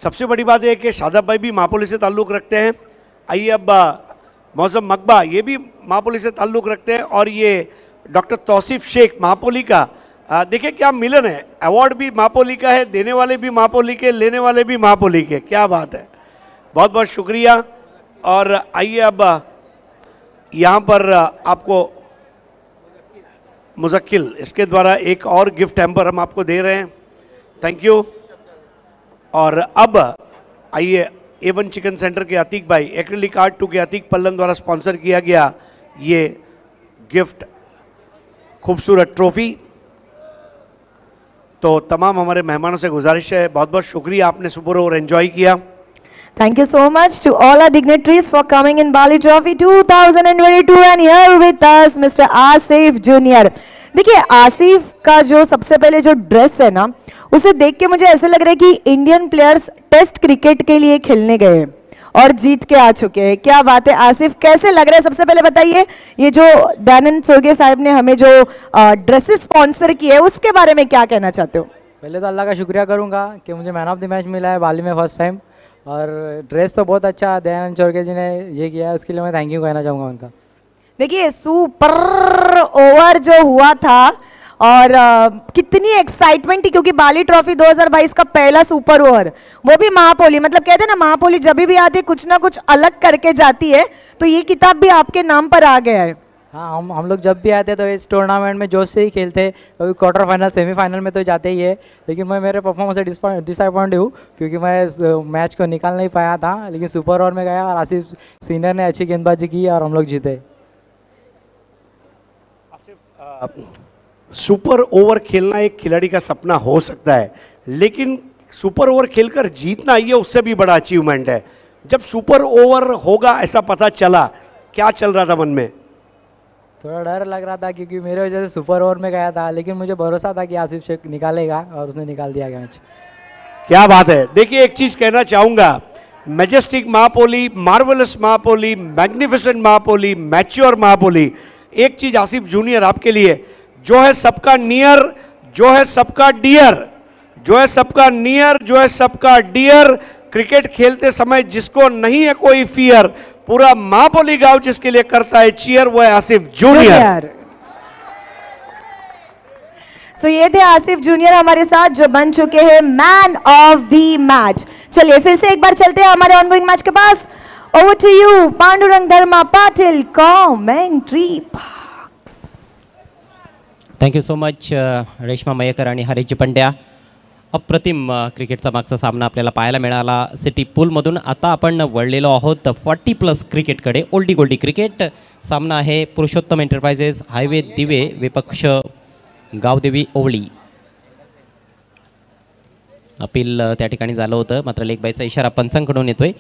सबसे बड़ी बात है कि शादाब भाई भी महापोली से ताल्लुक़ रखते हैं। आइए अब मौसम मकबा ये भी महापोली से ताल्लुक़ रखते हैं, और ये डॉक्टर तौसीफ शेख महापोली का देखिए क्या मिलन है, अवार्ड भी महापोली का है, देने वाले भी महापोली के, लेने वाले भी महापोली के, क्या बात है, बहुत बहुत शुक्रिया। और आइए अब यहाँ पर आपको मुज़क्किल इसके द्वारा एक और गिफ्ट हैम्पर हम आपको दे रहे हैं, थैंक यू। और अब आइए A1 चिकन सेंटर के अतीक भाई, एक्रिलिक आर्ट 2 के अतीक पल्लन द्वारा स्पॉन्सर किया गया ये गिफ्ट खूबसूरत ट्रॉफी। तो तमाम हमारे मेहमानों से गुजारिश है, बहुत बहुत शुक्रिया, आपने सुपर ओवर एंजॉय किया। Thank you so much to all our dignitaries for coming in Bali Trophy 2022 and here with us Mr. Asif junior. देखिए आसिफ का जो सबसे पहले जो ड्रेस है ना, उसे देख के मुझे ऐसा लग रहा है कि इंडियन प्लेयर्स टेस्ट क्रिकेट के लिए खेलने गए हैं और जीत के आ चुके हैं। क्या बात है आसिफ, कैसे लग रहा है? सबसे पहले बताइए, ये जो दयानंद सोरगे साहब ने हमें जो ड्रेसेस स्पॉन्सर किए है उसके बारे में क्या कहना चाहते हो? पहले तो अल्लाह का शुक्रिया करूंगा कि मुझे मैन ऑफ द मैच मिला है बाली में फर्स्ट टाइम, और ड्रेस तो बहुत अच्छा दयानंद सोरगे जी ने ये किया है, उसके लिए मैं थैंक यू कहना चाहूँगा उनका। देखिए सुपर ओवर जो हुआ था और कितनी एक्साइटमेंट थी, क्योंकि बाली ट्रॉफी 2022 का पहला सुपर ओवर, वो भी महापोली, मतलब कहते हैं ना महापोली जब भी आती है कुछ ना कुछ अलग करके जाती है, तो ये किताब भी आपके नाम पर आ गया है। हाँ, हम लोग जब भी आते तो इस टूर्नामेंट में जोश से ही खेलते, कभी क्वार्टर फाइनल सेमीफाइनल में तो जाते ही है, लेकिन मैं मेरे परफॉर्मेंस से डिसअपॉइंट हूँ क्योंकि मैं इस मैच को निकाल नहीं पाया था, लेकिन सुपर ओवर में गया और आसिफ सीनियर ने अच्छी गेंदबाजी की और हम लोग जीते। सुपर ओवर खेलना एक खिलाड़ी का सपना हो सकता है, लेकिन सुपर ओवर खेलकर जीतना ये उससे भी बड़ा अचीवमेंट है। जब सुपर ओवर होगा ऐसा पता चला, क्या चल रहा था मन में? थोड़ा डर लग रहा था क्योंकि मेरे वजह से सुपर ओवर में गया था, लेकिन मुझे भरोसा था कि आसिफ शेख निकालेगा और उसने निकाल दिया मैच। क्या बात है। देखिए एक चीज कहना चाहूंगा, मैजेस्टिक महापोली, मार्वेलस महापोली, मैग्निफिसेंट महापोली, मैच्योर महापोली, एक चीज आसिफ जूनियर आपके लिए, जो है सबका नियर, जो है सबका डियर, जो है सबका नियर, जो है सबका डियर, क्रिकेट खेलते समय जिसको नहीं है कोई फियर, पूरा महापोली गांव जिसके लिए करता है चीयर, वो है आसिफ जूनियर। सो ये थे आसिफ जूनियर हमारे साथ जो बन चुके हैं मैन ऑफ द मैच। चलिए फिर से एक बार चलते हैं हमारे ऑनगोइंग मैच के पास। Over to you Pandurang Dharma Patil, commentary box. Thank you so much Reshma Mayekar आणि हरीश पंड्या। अप्रतिम क्रिकेटचा मागचा सामना आपल्याला पाहायला मिळाला सिटी पूलमधून। आता आपण वळलेलो आहोत 40+ क्रिकेटकडे। ओल्डी गोल्डी क्रिकेट सामना आहे पुरुषोत्तम एंटरप्राइजेस हायवे दिवे विपक्ष गावदेवी ओवळी। अपील त्या ठिकाणी झालं होतं, मात्र लेग बायचा इशारा पंचांकडून येतोय।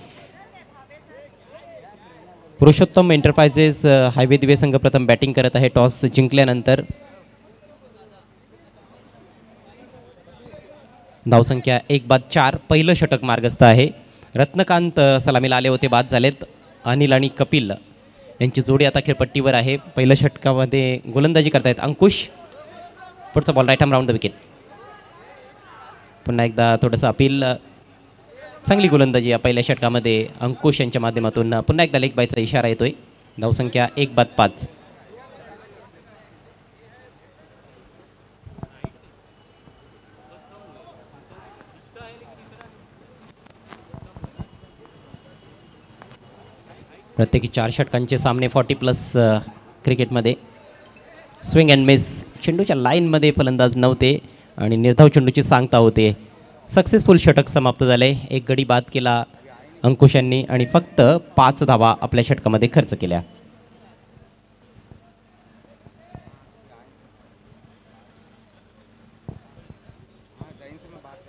पुरुषोत्तम एंटरप्राइजेस हायवे दिवे संघ प्रथम बॅटिंग करत आहे टॉस जिंकल्यानंतर। धावसंख्या 1/4, पहिलं षटक मार्गस्थ आहे। रत्नकांत सलामीला आले होते, बाद झालेत। अनिल आणि कपिल यांची जोडी आता खेळपट्टीवर आहे। पहिल्या षटकामध्ये गोलंदाजी करतायत अंकुश। पुढचा ball right arm round the wicket. पुन्हा एकदा थोडंसं अपील, चांगली गोलंदाजी या पहिल्या षटकामध्ये अंकुश यांच्या माध्यमातून। पुन्हा एकदा लेग बायचा इशारा येतोय। धावसंख्या 1/5। प्रत्येकी 4 षटकांचे सामने 40+ क्रिकेटमध्ये। स्विंग अँड मिस, चेंडूच्या लाईनमध्ये फलंदाज नव्हते आणि निर्धाव चेंडूची सांगता होते। सक्सेसफुल षटक समाप्त झाले। एक गडी बाद केला अंकुश यांनी आणि फक्त 5 धावा आपल्या षटकामध्ये खर्च केल्या।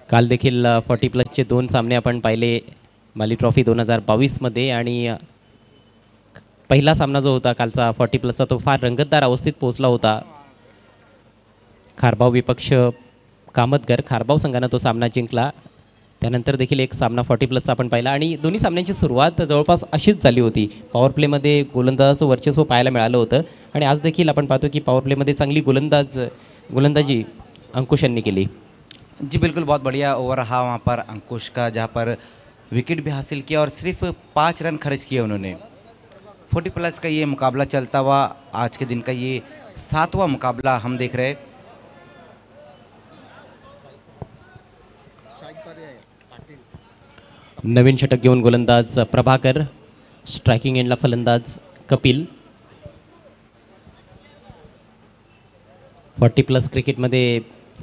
काल देखील 40+चे 2 सामने आपण पाहिले बाली ट्रॉफी 2022 मध्ये, आणि पहिला सामना जो होता कालचा 40+चा तो फार रंगतदार अवस्थेत पोहोचला होता। खारबाव विपक्ष कामतगर, खारबाव संघानं तो सामना जिंकला। त्यानंतर देखील एक सामना 40+चा आपण पाहिला आणि दोन्ही सामन्यांची सुरुवात जवळपास अशीच झाली होती। पॉवर प्लेमध्ये गोलंदाजाचं वर्चस्व पाहायला मिळालं होतं आणि आज देखील आपण पाहतो की पॉवर प्लेमध्ये चांगली गोलंदाजी अंकुश यांनी केली। जी बिल्कुल, बहुत बढ़िया ओवर रहा वहाँ पर अंकुश का, जहाँ पर विकेट भी हासिल किया और सिर्फ 5 रन खर्च किए उन्होंने। 40+ का ये मुकाबला चलता हुआ आज के दिन का ये 7वां मुकाबला हम देख रहे हैं। नवीन षटक घेऊन गोलंदाज प्रभाकर, स्ट्रायकिंग एंडला फलंदाज कपिल. 40+ क्रिकेटमध्ये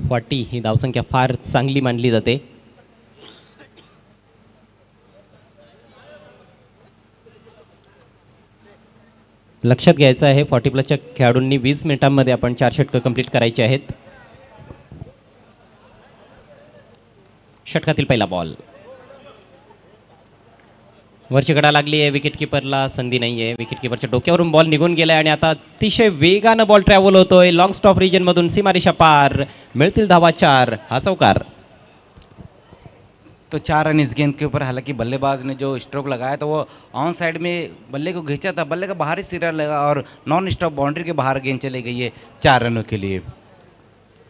40 ही धावसंख्या फार चांगली मानली जाते. लक्षात घ्यायचं आहे 40+च्या खेळाडूंनी 20 मिनिटांमध्ये आपण 4 षटकं कंप्लीट करायची आहेत. षटकातील पहिला बॉल वरची कडा लागली आहे, विकेट किपरला संधी नाही आहे. विकेट किपरच्या डोक्यावरून बॉल निघून गेलाय आणि आता अतिशय वेगानं बॉल ट्रॅव्हल होतोय लॉंग स्टॉप रिजन मधून. सीमारेषा पार, मिळतील धावा 4. हा चौकार. तो 4 रन इस गेंद के ऊपर। हालांकि बल्लेबाज ने जो स्ट्रोक लगाया तो वो ऑन साइड में बल्ले को खींचा था, बल्ले का बाहरी सिरा लगा और नॉन स्टॉप बाउंड्री के बाहर गेंद चली गई है 4 रनों के लिए।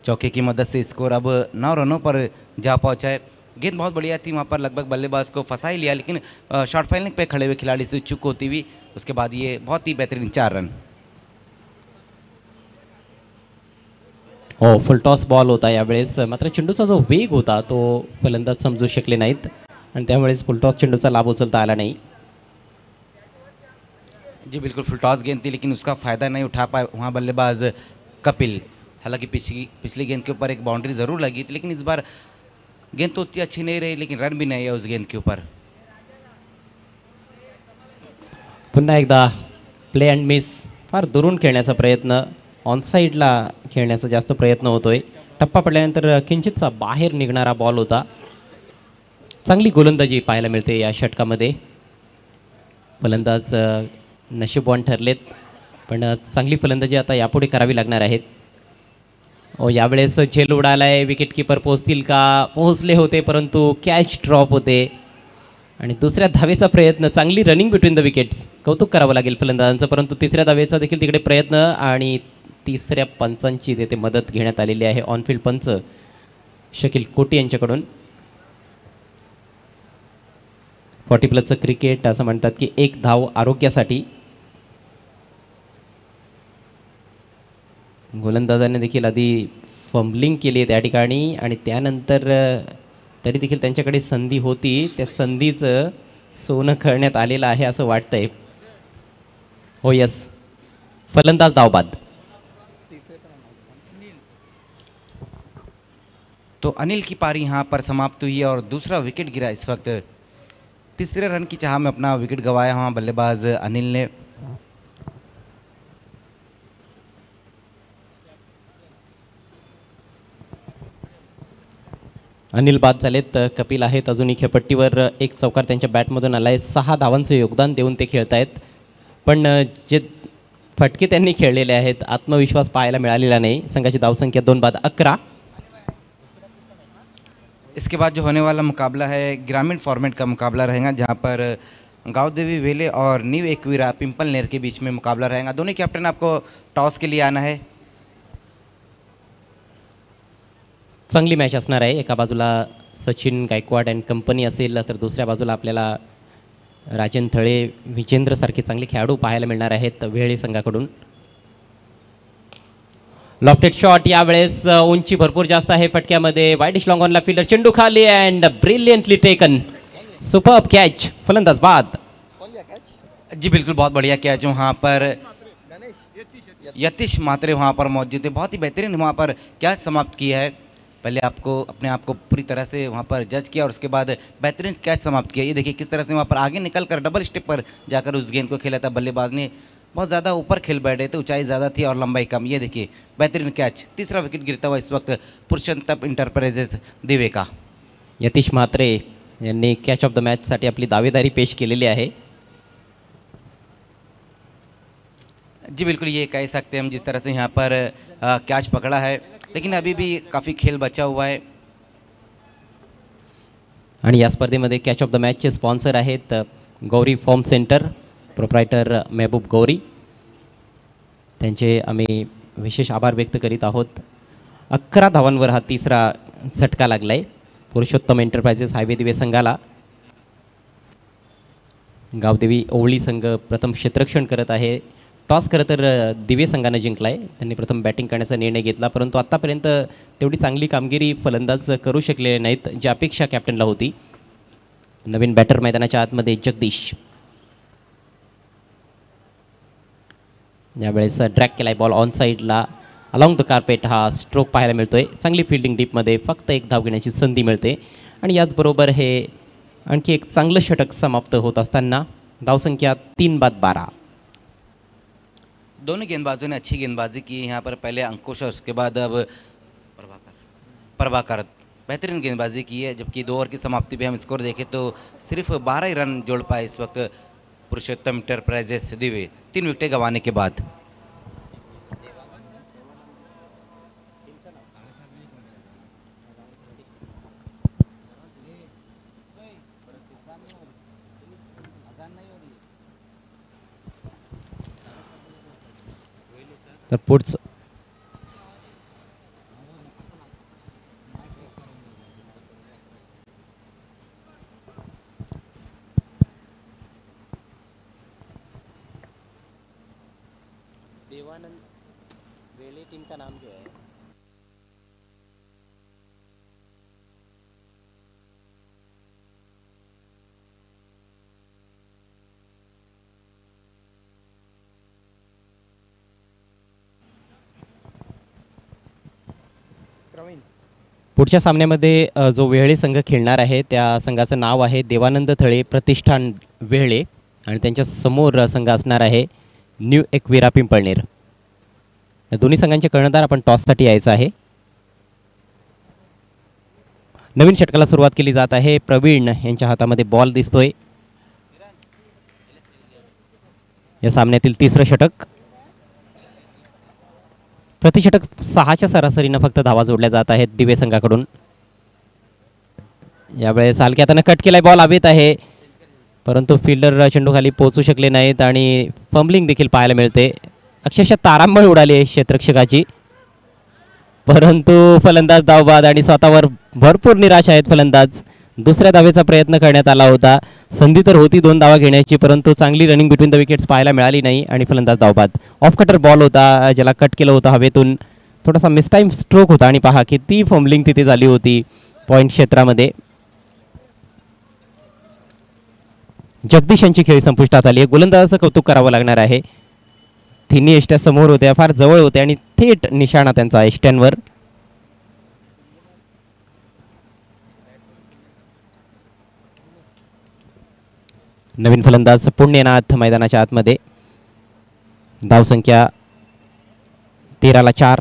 चौके की मदद से स्कोर अब 9 रनों पर जा पहुंचा है। गेंद बहुत बढ़िया थी, वहाँ पर लगभग बल्लेबाज को फंसा ही लिया, लेकिन शॉर्ट फाइलिंग पे खड़े हुए खिलाड़ी से चूक होती हुई उसके बाद ये बहुत ही बेहतरीन 4 रन। हो, फुल टॉस बॉल होता यावेळेस, मात्र चेंडूचा जो वेग होता तो फलंदाज समजू शकले नाहीत आणि त्यामुळेच फुल टॉस चेंडूचा लाभ उचलता आला नाही. जी बिल्कुल, फुल टॉस गेंद थी लेकिन उसका फ़ायदा नहीं उठा पाए वहाँ बल्लेबाज कपिल। हालांकि पिछली गेंद के ऊपर एक बाउंड्री ज़रूर लगी थी, लेकिन इस बार गेंद तो उतनी अच्छी नहीं रही, लेकिन रन भी नहीं है उस गेंद के ऊपर। पुन्हा एकदा प्ले अँड मिस, फार दुरून खेळण्याचा प्रयत्न, ऑन साईडला खेळण्याचा जास्त प्रयत्न होतोय. टप्पा पडल्यानंतर किंचितचा बाहेर निघणारा बॉल होता. चांगली गोलंदाजी पाहायला मिळते या षटकामध्ये. फलंदाज नशीबवान ठरलेत, पण चांगली फलंदाजी आता यापुढे करावी लागणार आहेत. यावेळेस झेल उडालाय, विकेट किपर पोहोचतील का? पोहोचले होते, परंतु कॅच ड्रॉप होते आणि दुसऱ्या धावेचा प्रयत्न. चांगली रनिंग बिटवीन द विकेट्स, कौतुक करावं लागेल फलंदाजांचं, परंतु तिसऱ्या धावेचा देखील तिकडे प्रयत्न आणि तिसऱ्या पंचांची तेथे मदत घेण्यात आलेली आहे. ऑनफिल्ड पंच शकील कोटी यांच्याकडून. 40+ क्रिकेट असं म्हणतात की एक धाव आरोग्यासाठी. गोलंदाजांनी देखील आधी फंबलिंग केली आहे त्या ठिकाणी आणि त्यानंतर तरी देखील त्यांच्याकडे संधी होती, त्या संधीचं सोनं करण्यात आलेलं आहे असं वाटतंय. हो यस, फलंदाज धावबाद. तो अनिल की पारी यहाँ पर समाप्त हुई और दूसरा विकेट गिरा इस वक्त। तीसरे रन की चाह में अपना विकेट गंवाया वहाँ बल्लेबाज अनिल ने। अनिल बाद झालेत, कपिल आहेत अजूनही खेळपट्टीवर. एक चौकार त्यांच्या बॅटमधून आलाय. 6 धावांचं योगदान देऊन ते खेळत आहेत, पण जे फटके त्यांनी खेळलेले आहेत आत्मविश्वास पाहायला मिळालेला नाही. संघाची धावसंख्या 2 बाद 11. इसके बाद जो होने वाला मुकाबला है ग्रामीण फॉर्मेट का मुकाबला रहेगा, जहां पर गाँव देवी वेले और न्यू एकवीरा पिंपलनेर के बीच में मुकाबला रहेगा। दोनों कैप्टन आपको टॉस के लिए आना है। चांगली मॅच असणार आहे. एका बाजूला सचिन गायकवाड अँड कंपनी असेल, तर दुसऱ्या बाजूला आपल्याला राजन थळे, विजेंद्र सारखे चांगले खेळाडू पाहायला मिळणार आहेत वेळी संघाकडून. लॉफ्टेड शॉट, यावेळेस उंची भरपूर जास्त आहे फटक्यामध्ये. वाईडिश लॉंग ऑनला फील्डर, चेंडू खाली and brilliantly taken. Superb catch, फलंदाज बाद. जी बिल्कुल, बहुत बढ़िया कैच वहाँ पर यतीश मात्रे वहाँ पर मौजूद थे। बहुत ही बेहतरीन वहाँ पर कैच समाप्त किया है। पहले आपको अपने आप को पूरी तरह से वहाँ पर जज किया और उसके बाद बेहतरीन कैच समाप्त किया। ये देखिए किस तरह से वहाँ पर आगे निकल कर डबल स्टेप पर जाकर उस गेंद को खेला था। बल्लेबाज ने बहुत ज़्यादा ऊपर खेल बैठे थे, ऊंचाई ज़्यादा थी और लंबाई कम। ये देखिए बेहतरीन कैच। तीसरा विकेट गिरता हुआ इस वक्त पुरुषोत्तम इंटरप्राइजेस दिवे का। यतीश म्हात्रे यांनी कॅच ऑफ द मॅचसाठी आपली दावेदारी पेश केलेली आहे. जी बिल्कुल, ये कह सकते हैं हम जिस तरह से यहाँ पर कैच पकड़ा है, लेकिन अभी भी काफ़ी खेल बचा हुआ है. आणि या स्पर्धेमध्ये कॅच ऑफ द मॅचचे स्पॉन्सर आहेत गौरी फॉर्म सेंटर, प्रोप्रायटर महबूब गौरी. त्यांचे आम्ही विशेष आभार व्यक्त करीत आहोत. 11 धावांवर हा तिसरा झटका लागलाय पुरुषोत्तम एंटरप्राइजेस हायवे दिवे संघाला. गावदेवी ओवळी संघ प्रथम क्षेत्ररक्षण करत आहे. टॉस खरं तर दिवे संघानं जिंकला आहे. त्यांनी प्रथम बॅटिंग करण्याचा निर्णय घेतला, परंतु आत्तापर्यंत तेवढी चांगली कामगिरी फलंदाज करू शकले नाहीत जी अपेक्षा कॅप्टनला होती. नवीन बॅटर मैदानाच्या आतमध्ये जगदीश. यावेळेस ड्रॅग केलाय बॉल ऑन साईडला अलॉंग द कार्पेट. हा स्ट्रोक पाहायला मिळतोय. चांगली फिल्डिंग डीपमध्ये फक्त एक धाव घेण्याची संधी मिळते आणि याचबरोबर हे आणखी एक चांगलं षटक समाप्त होत असताना धावसंख्या 3/12. दोनों गेंदबाजों ने अच्छी गेंदबाजी की यहाँ पर. पहले अंकुश और उसके बाद अब प्रभाकर बेहतरीन गेंदबाजी की है. जबकि 2 ओवर की समाप्ति पे हम स्कोर देखें तो सिर्फ 12 ही रन जोड़ पाए इस वक्त पुरुषोत्तम एंटरप्राइजेस दिवे 3 विकेटें गंवाने के बाद. तर पुढचं देवानंद वेले टीम का नाम जो है पुढच्या सामन्यामध्ये जो वेहळे संघ खेळणार आहे त्या संघाचं नाव आहे देवानंद थळे प्रतिष्ठान वेहळे आणि त्यांच्या समोर संघ असणार आहे न्यू एकविरा पिंपळनेर. या दोन्ही संघांचे कर्णधार आपण टॉससाठी यायचं आहे. नवीन षटकाला सुरुवात केली जात आहे. प्रवीण यांच्या हातामध्ये बॉल दिसतोय. या सामन्यातील तिसरं षटक. प्रतिषटक 6च्या सरासरीनं फक्त धावा जोडल्या जात आहेत दिवे संघाकडून. यावेळेस हलक्या हाताने कट केलाय बॉल हवेत आहे, परंतु फिल्डर चेंडू खाली पोहोचू शकले नाहीत आणि फंबलिंग देखील पाहायला मिळते. अक्षरशः तारांबळ उडाली क्षेत्ररक्षकाची, परंतु फलंदाज धावबाद आणि स्वतःवर भरपूर निराश आहेत फलंदाज. दुसऱ्या धावेचा प्रयत्न करण्यात आला होता. संधी तर होती 2 धावा घेण्याची, परंतु चांगली रनिंग बिटवीन द विकेट्स पाहायला मिळाली नाही आणि फलंदाज धावबाद. ऑफ कटर बॉल होता ज्याला कट केलं होतं हवेतून. थोडासा मिसटाईम स्ट्रोक होता आणि पहा किती फंबलिंग तिथे झाली होती पॉईंट क्षेत्रामध्ये. जगदीश यांची खेळी संपुष्टात आली आहे. गोलंदाजाचं कौतुक करावं लागणार आहे. तिन्ही एष्ट्या समोर होत्या, फार जवळ होत्या आणि थेट निशाणा त्यांचा एष्ट्यांवर. नवीन फलंदाज पुण्यनाथ मैदानाच्या आतमध्ये. धावसंख्या 13/4.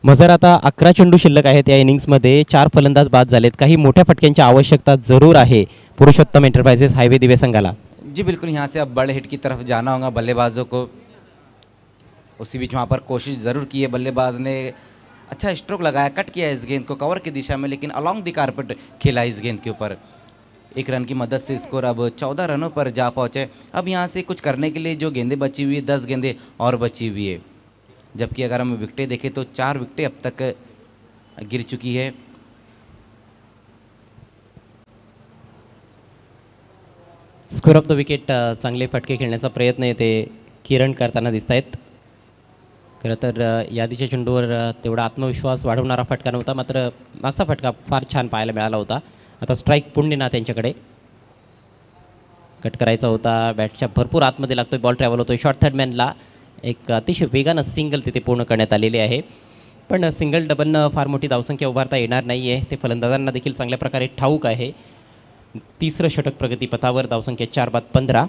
मजर आता 11 चेंडू शिल्लक आहेत या इनिंग्समध्ये. 4 फलंदाज बाद झालेत. काही मोठ्या फटक्यांची आवश्यकता जरूर आहे पुरुषोत्तम एंटरप्राइजेस हायवे दिवे संघाला. जी बिल्कुल, यहाँ से अब बड़े हिट की तरफ जाना होगा बल्लेबाजों को. उसी बीच वहाँ पर कोशिश ज़रूर की है बल्लेबाज ने. अच्छा स्ट्रोक लगाया, कट किया इस गेंद को कवर की दिशा में, लेकिन अलॉन्ग द कारपेट खेला इस गेंद के ऊपर. 1 रन की मदद से स्कोर अब 14 रनों पर जा पहुँचे. अब यहाँ से कुछ करने के लिए जो गेंदें बची हुई है 10 गेंदें और बची हुई है. जबकि अगर हम विकेटें देखें तो 4 विकेटें अब तक गिर चुकी है. स्कोर ऑफ द विकेट चांगले फटके खेळण्याचा प्रयत्न येते किरण करताना दिसत आहेत. खरं तर यादीच्या चेंडूवर तेवढा आत्मविश्वास वाढवणारा फटका नव्हता, मात्र मागचा फटका फार छान पाहायला मिळाला होता. आता स्ट्राईक पुण्यनाथ यांच्याकडे. कट करायचा होता, बॅटच्या भरपूर आतमध्ये लागतोय, बॉल ट्रॅव्हल होतोय शॉर्ट थर्ड मॅनला. एक अतिशय वेगानं सिंगल तिथे पूर्ण करण्यात आलेली आहे, पण सिंगल डबलनं फार मोठी धावसंख्या उभारता येणार नाही आहे. ते फलंदाजांना देखील चांगल्या प्रकारे ठाऊक आहे. तिसरं षटक प्रगतीपथावर. धावसंख्या 4/15.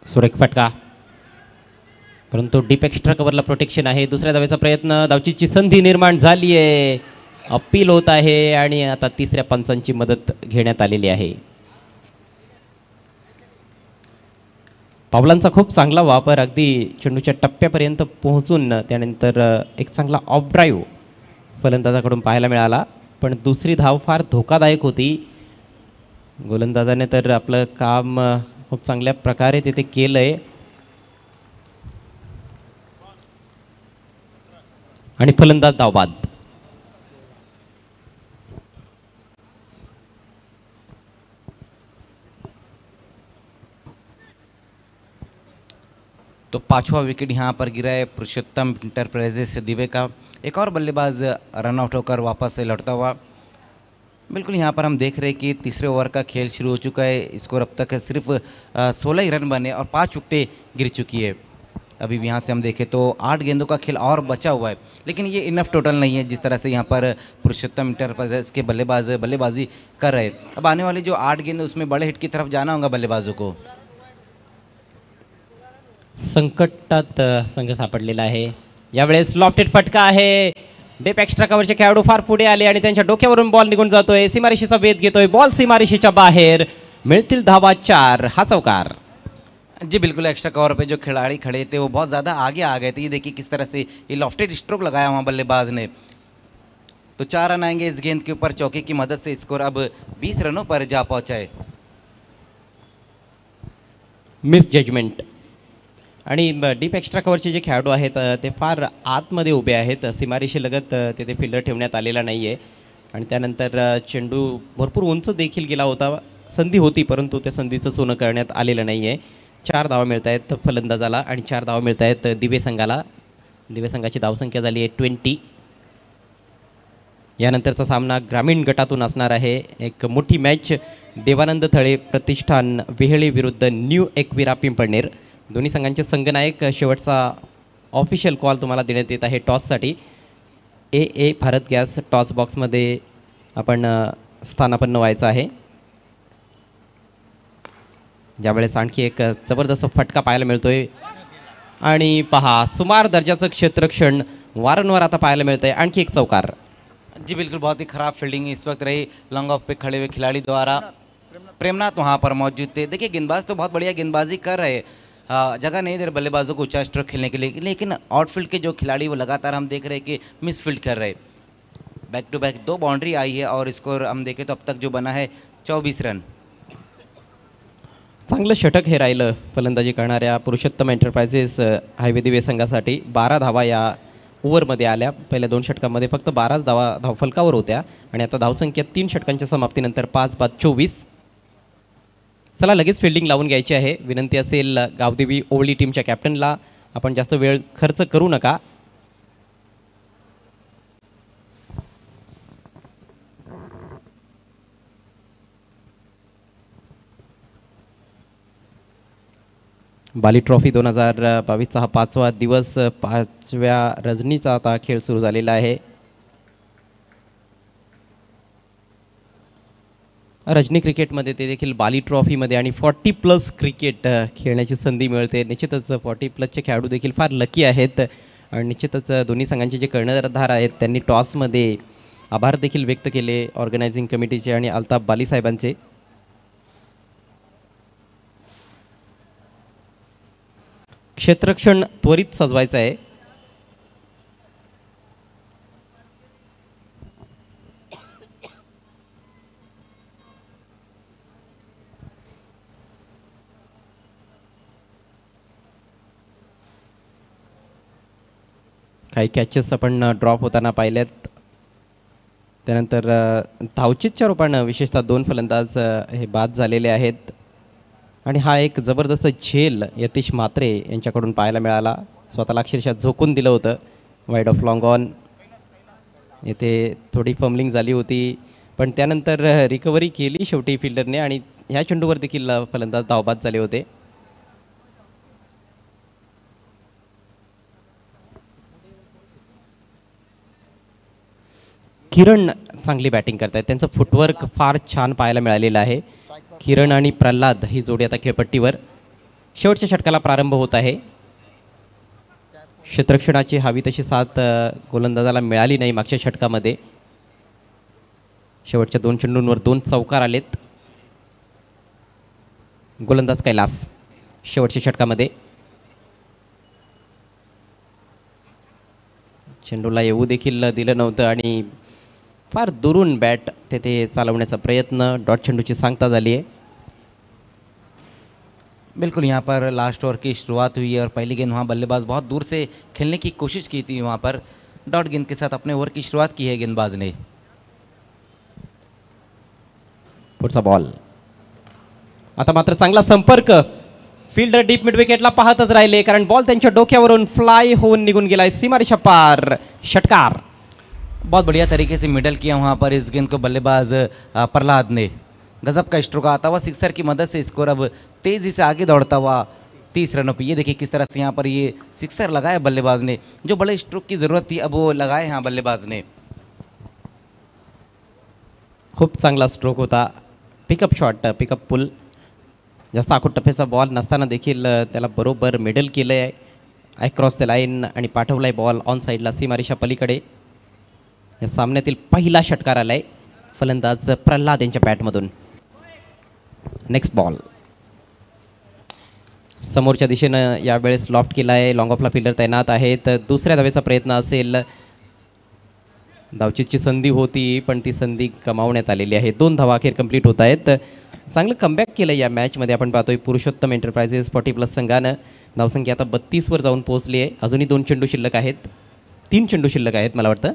सुरेख फटका, परंतु डीप एक्स्ट्रा कव्हरला प्रोटेक्शन आहे. दुसऱ्या धावेचा प्रयत्न, धावचीची संधी निर्माण झाली आहे, अपील होत आहे आणि आता तिसऱ्या पंचांची मदत घेण्यात आलेली आहे. पावलांचा खूप चांगला वापर, अगदी चेंडूच्या टप्प्यापर्यंत पोहोचून त्यानंतर एक चांगला ऑफ ड्राईव्ह फलंदाजाकडून पाहायला मिळाला, पण दुसरी धाव फार धोकादायक होती. गोलंदाजाने तर आपलं काम खूप चांगल्या प्रकारे तिथे केलंय आणि फलंदाज धावबाद. तो पांचवा विकेट यहाँ पर गिरा है पुरुषोत्तम इंटरप्राइजेस दिवे का. एक और बल्लेबाज रन आउट होकर वापस से लौटता हुआ. बिल्कुल यहाँ पर हम देख रहे हैं कि तीसरे ओवर का खेल शुरू हो चुका है. स्कोर अब तक सिर्फ 16 ही रन बने और 5 विकेटें गिर चुकी है. अभी भी यहाँ से हम देखें तो 8 गेंदों का खेल और बचा हुआ है, लेकिन ये इनफ टोटल नहीं है जिस तरह से यहाँ पर पुरुषोत्तम इंटरप्राइजेस के बल्लेबाज बल्लेबाजी कर रहे हैं. अब आने वाली जो 8 गेंद उसमें बड़े हिट की तरफ जाना होगा बल्लेबाजों को. संकटात संघ सापडलेला आहे. यावेळेस लॉफ्टेड फटका आहे. डेप एक्स्ट्रा कव्हरचे खेळाडू फार पुढे आले आणि त्यांच्या डोक्यावरून बॉल निघून जातोय. सीमारेषेचा वेध घेतोय. बॉल सीमारेषेच्या बाहेर. मिळतील धावा 4. हा चौकार. जी बिल्कुल. एक्स्ट्रा कवर पे जो खिलाड़ी खड़े थे वो बहुत ज़्यादा आगे आ गए थे. ये देखिए किस तरह से ये लॉफ्टेड स्ट्रोक लगाया वहाँ बल्लेबाज ने. तो 4 रन आएंगे इस गेंद के ऊपर. चौके की मदद से स्कोर अब 20 रनों पर जा पहुंचा है. Misjudgement. आणि डीप एक्स्ट्रा कव्हरचे जे खेळाडू आहेत ते फार आतमध्ये उभे आहेत. सीमारेषेलगत तिथे फिल्डर ठेवण्यात आलेला नाही आहे आणि त्यानंतर चेंडू भरपूर उंच देखील गेला होता. संधी होती, परंतु त्या संधीचं सोनं करण्यात आलेलं नाही आहे. 4 धावा मिळत आहेत फलंदाजाला आणि 4 धावा मिळत आहेत दिवे संघाला. दिवे संघाची धावसंख्या झाली आहे 20. यानंतरचा सामना ग्रामीण गटातून असणार आहे. एक मोठी मॅच. देवानंद थळे प्रतिष्ठान वेहळे विरुद्ध न्यू एकविरा पिंपळनेर. दोन्ही संघांचे संघनायक. शेवटचा ऑफिशियल कॉल तुम्हाला देण्यात येत आहे टॉससाठी. ए भारत गॅस टॉस बॉक्समध्ये आपण स्थानापन्न व्हायचं आहे. ज्यावेळेस आणखी एक जबरदस्त फटका पाहायला मिळतोय आणि पहा सुमार दर्जाचं क्षेत्ररक्षण वारंवार आता पाहायला मिळतंय. आणखी एक चौकार. जी बिल्कुल. बहुत ही ख़राब फील्डिंग इस वक्त रही लॉन्ग ऑफ पे खड़े हुए खिलाड़ी द्वारा. प्रेमनाथ वहाँ पर मौजूद थे. देखिए गेंदबाज तो बहुत बढ़िया गेंदबाजी कर रहे. जगह नहीं दे रहे बल्लेबाजों को ऊंचा स्ट्रोक खेलने के लिए, लेकिन आउटफील्ड के जो खिलाड़ी वो लगातार हम देख रहे हैं कि मिसफील्ड कर रहे. बैक टू बैक 2 बाउंड्री आई है और स्कोर हम देखें तो अब तक जो बना है 24 रन. चांगलं षटक हे राहिलं फलंदाजी करणाऱ्या पुरुषोत्तम एंटरप्राइजेस हायवे दिवे संघासाठी. 12 धावा या ओव्हरमध्ये आल्या. पहिल्या 2 षटकांमध्ये फक्त 12च धावा धावफलकावर होत्या आणि आता धावसंख्या 3 षटकांच्या समाप्तीनंतर 5 बाद 24. चला लगेच फिल्डिंग लावून घ्यायची आहे. विनंती असेल गावदेवी ओवळी टीमच्या कॅप्टनला, आपण जास्त वेळ खर्च करू नका. बाली ट्रॉफी 2022चा हा 5वा दिवस. 5व्या रजनीचा आता खेळ सुरू झालेला आहे. रजनी क्रिकेटमध्ये ते देखील बाली ट्रॉफीमध्ये आणि 40+ क्रिकेट खेळण्याची संधी मिळते. निश्चितच 40+चे खेळाडू देखील फार लकी आहेत आणि निश्चितच दोन्ही संघांचे जे कर्णधार आहेत त्यांनी टॉसमध्ये आभार देखील व्यक्त केले ऑर्गनायझिंग कमिटीचे आणि अल्ताफ बाली साहेबांचे. क्षेत्ररक्षण त्वरित सजवायचं आहे. काही कॅचेस आपण ड्रॉप होताना पाहिल्यात. त्यानंतर धावचीतच्या रूपानं विशेषतः 2 फलंदाज हे बाद झालेले आहेत आणि हा एक जबरदस्त झेल यतीश म्हात्रे यांच्याकडून पाहायला मिळाला. स्वतःला अक्षरशः झोकून दिलं होतं. Wide of long on. येथे थोडी फंबलिंग झाली होती, पण त्यानंतर रिकव्हरी केली शेवटी फिल्डरने आणि ह्या चेंडूवर देखील फलंदाज धावबाद झाले होते. किरण चांगली बॅटिंग करतायत. त्यांचं फुटवर्क फार छान पाहायला मिळालेलं आहे. किरण आणि प्रल्हाद ही जोडी आता खेळपट्टीवर. शेवटच्या षटकाला प्रारंभ होत आहे. क्षेत्ररक्षणाची हवी तशी साथ गोलंदाजाला मिळाली नाही मागच्या षटकामध्ये. शेवटच्या 2 चेंडूंवर 2 चौकार आलेत. गोलंदाज कैलास शेवटच्या षटकामध्ये. चेंडूला येऊ देखील दिलं नव्हतं आणि फार दुरून बॅट तेथे चालवण्याचा प्रयत्न, डॉट चेंडूची सांगता झाली आहे. बिल्कुल यहाँ पर लास्ट ओवर की शुरुआत हुई है और पहली गेंद वहाँ बल्लेबाज बहुत दूर से खेलने की कोशिश की थी, वहाँ पर डॉट गेंद के साथ अपने ओवर की शुरुआत की है गेंदबाज ने. पुढचा बॉल. आता मात्र चांगला संपर्क, फिल्डर डीप मिड विकेटला पाहतच राहिले कारण बॉल त्यांच्या डोक्यावरून फ्लाय होऊन निघून गेलाय सीमारेषा पार. षटकार. बहुत बढ़िया तरीके से मिडल किया वहाँ पर इस गेंद को बल्लेबाज प्रहलाद ने. गजब का स्ट्रोक आता हुआ सिक्सर की मदद से स्कोर अब तेज़ी से आगे दौड़ता हुआ 30 रनों पे. ये देखिए किस तरह से यहाँ पर ये सिक्सर लगाया बल्लेबाज ने, जो बड़े स्ट्रोक की ज़रूरत थी अब वो लगाए यहाँ बल्लेबाज ने. खूप चांगला स्ट्रोक होता. पिकअप शॉट, पिकअप पुल. जास्त आखूड टप्प्याचा बॉल नसताना देखील त्याला बरोबर मिडल केलं आहे अक्रॉस द लाईन आणि पाठवलाय बॉल ऑन साईडला सीमारेषा पलीकडे. या सामन्यातील पहिला षटकार आलाय फलंदाज प्रल्हाद यांच्या बॅटमधून. Next ball. समोरच्या दिशेनं यावेळेस लॉफ्ट केला आहे, लॉंग ऑफला फिल्डर तैनात आहेत. दुसऱ्या धावेचा प्रयत्न असेल. धावचीतची संधी होती पण ती संधी गमावण्यात आलेली आहे. 2 धावा अखेर कंप्लीट होत आहेत. चांगलं कमबॅक केलं या मॅचमध्ये आपण पाहतोय पुरुषोत्तम एंटरप्राइजेस 40+ संघानं. धावसंख्या आता 32वर जाऊन पोहोचली आहे. अजूनही 2 चेंडू शिल्लक आहेत, 3 चेंडू शिल्लक आहेत मला वाटतं.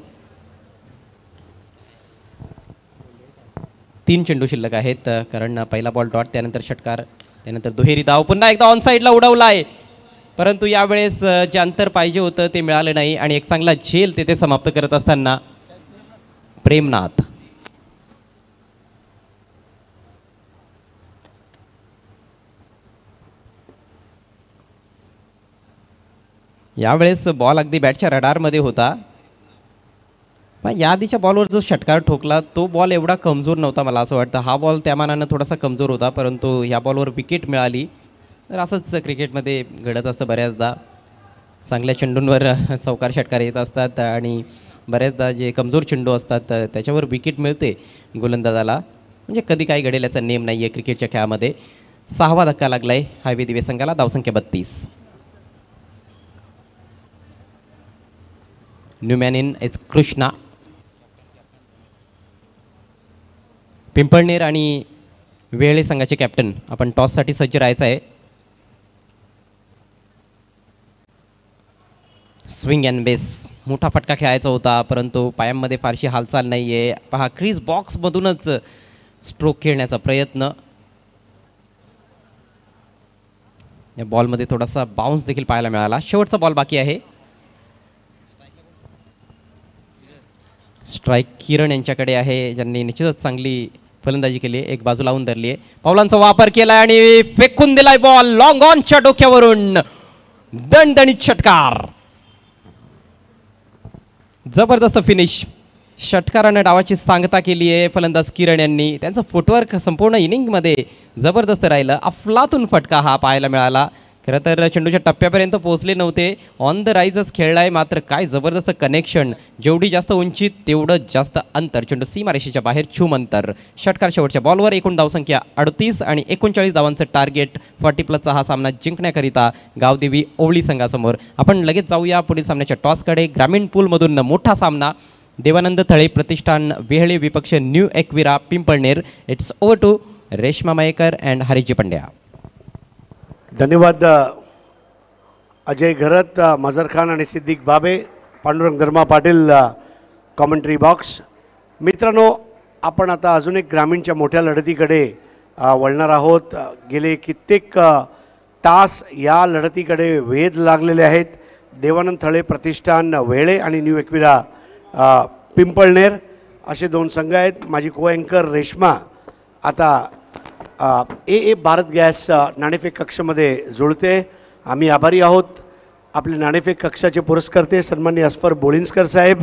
3 चेंडू शिल्लक आहेत कारण पहिला बॉल डॉट, त्यानंतर षटकार, त्यानंतर दुहेरी धाव. पुन्हा एकदा ऑन साईडला उडवला आहे परंतु यावेळेस जे अंतर पाहिजे होतं ते मिळालं नाही आणि एक चांगला झेल तेथे समाप्त करत असताना प्रेमनाथ. यावेळेस बॉल अगदी बॅटच्या रडारमध्ये होता. पण या आधीच्या बॉलवर जो षटकार ठोकला तो बॉल एवढा कमजोर नव्हता मला असं वाटतं. हा बॉल त्या मानानं थोडासा कमजोर होता परंतु या बॉलवर विकेट मिळाली. तर असंच क्रिकेटमध्ये घडत असतं बऱ्याचदा. चांगल्या चेंडूंवर चौकार षटकार येत असतात आणि बऱ्याचदा जे कमजोर चेंडू असतात त्याच्यावर विकेट मिळते गोलंदाजाला. म्हणजे कधी काय घडेल याचा नेम नाही आहे क्रिकेटच्या खेळामध्ये. 6वा धक्का लागला आहे हायवे दिवे संघाला. धावसंख्या 32. Newman in S Krishna. Pimpalner आणि वेळे संघाचे कॅप्टन आपण टॉससाठी सज्ज राहायचं आहे. Swing and base. मोठा फटका खेळायचा होता परंतु पायांमध्ये फारशी हालचाल नाही आहे. पहा क्रीज बॉक्समधूनच स्ट्रोक खेळण्याचा प्रयत्न. या बॉलमध्ये थोडासा बाउन्स देखील पाहायला मिळाला. शेवटचा बॉल बाकी आहे. स्ट्राईक किरण यांच्याकडे आहे ज्यांनी निश्चितच चांगली फलंदाजी केली आहे. एक बाजू लावून धरली आहे. पावलांचा वापर केलाय आणि फेकून दिलाय बॉल लॉंग ऑनच्या डोक्यावरून. दणदणीत षटकार. जबरदस्त फिनिश. षटकारानं डावाची सांगता केली आहे फलंदाज किरण यांनी. त्यांचं फुटवर्क संपूर्ण इनिंगमध्ये जबरदस्त राहिलं. अफलातून फटका हा पाहायला मिळाला. खरं तर चेंडूच्या टप्प्यापर्यंत पोहोचले नव्हते. ऑन द राईजच खेळलाय मात्र काय जबरदस्त कनेक्शन. जेवढी जास्त उंची तेवढं जास्त अंतर. चेंडू सीमारेषेच्या बाहेर छूम अंतर. षटकार शेवटच्या बॉलवर. एकूण धावसंख्या 38 आणि 39 धावांचं टार्गेट. 40+ हा सामना जिंकण्याकरिता गावदेवी ओवळी संघासमोर. आपण लगेच जाऊया पुढील सामन्याच्या टॉसकडे. ग्रामीण पूलमधून मोठा सामना. देवानंद थळे प्रतिष्ठान वेहळे विपक्ष New Ekvira Pimpalner. It's over to Reshma Mayekar and Hariji Pandya. धन्यवाद अजय घरत, मजर खान आणि सिद्दीक बाबे, पांडुरंग धर्मा पाटील कॉमेंट्री बॉक्स. मित्रांनो, आपण आता अजून एक ग्रामीणच्या मोठ्या लढतीकडे वळणार आहोत. गेले कित्येक तास या लढतीकडे वेध लागलेले आहेत. देवानंद थळे प्रतिष्ठान वेळे आणि न्यू एकविरा पिंपळनेर असे 2 संघ आहेत. माझी को अँकर रेश्मा आता ए भारत गॅस नाणेफेक कक्षामध्ये जुळते. आम्ही आभारी आहोत. आपले नाणेफेक कक्षाचे पुरस्कर्ते सन्माननीय अस्फर बोळिन्सकर साहेब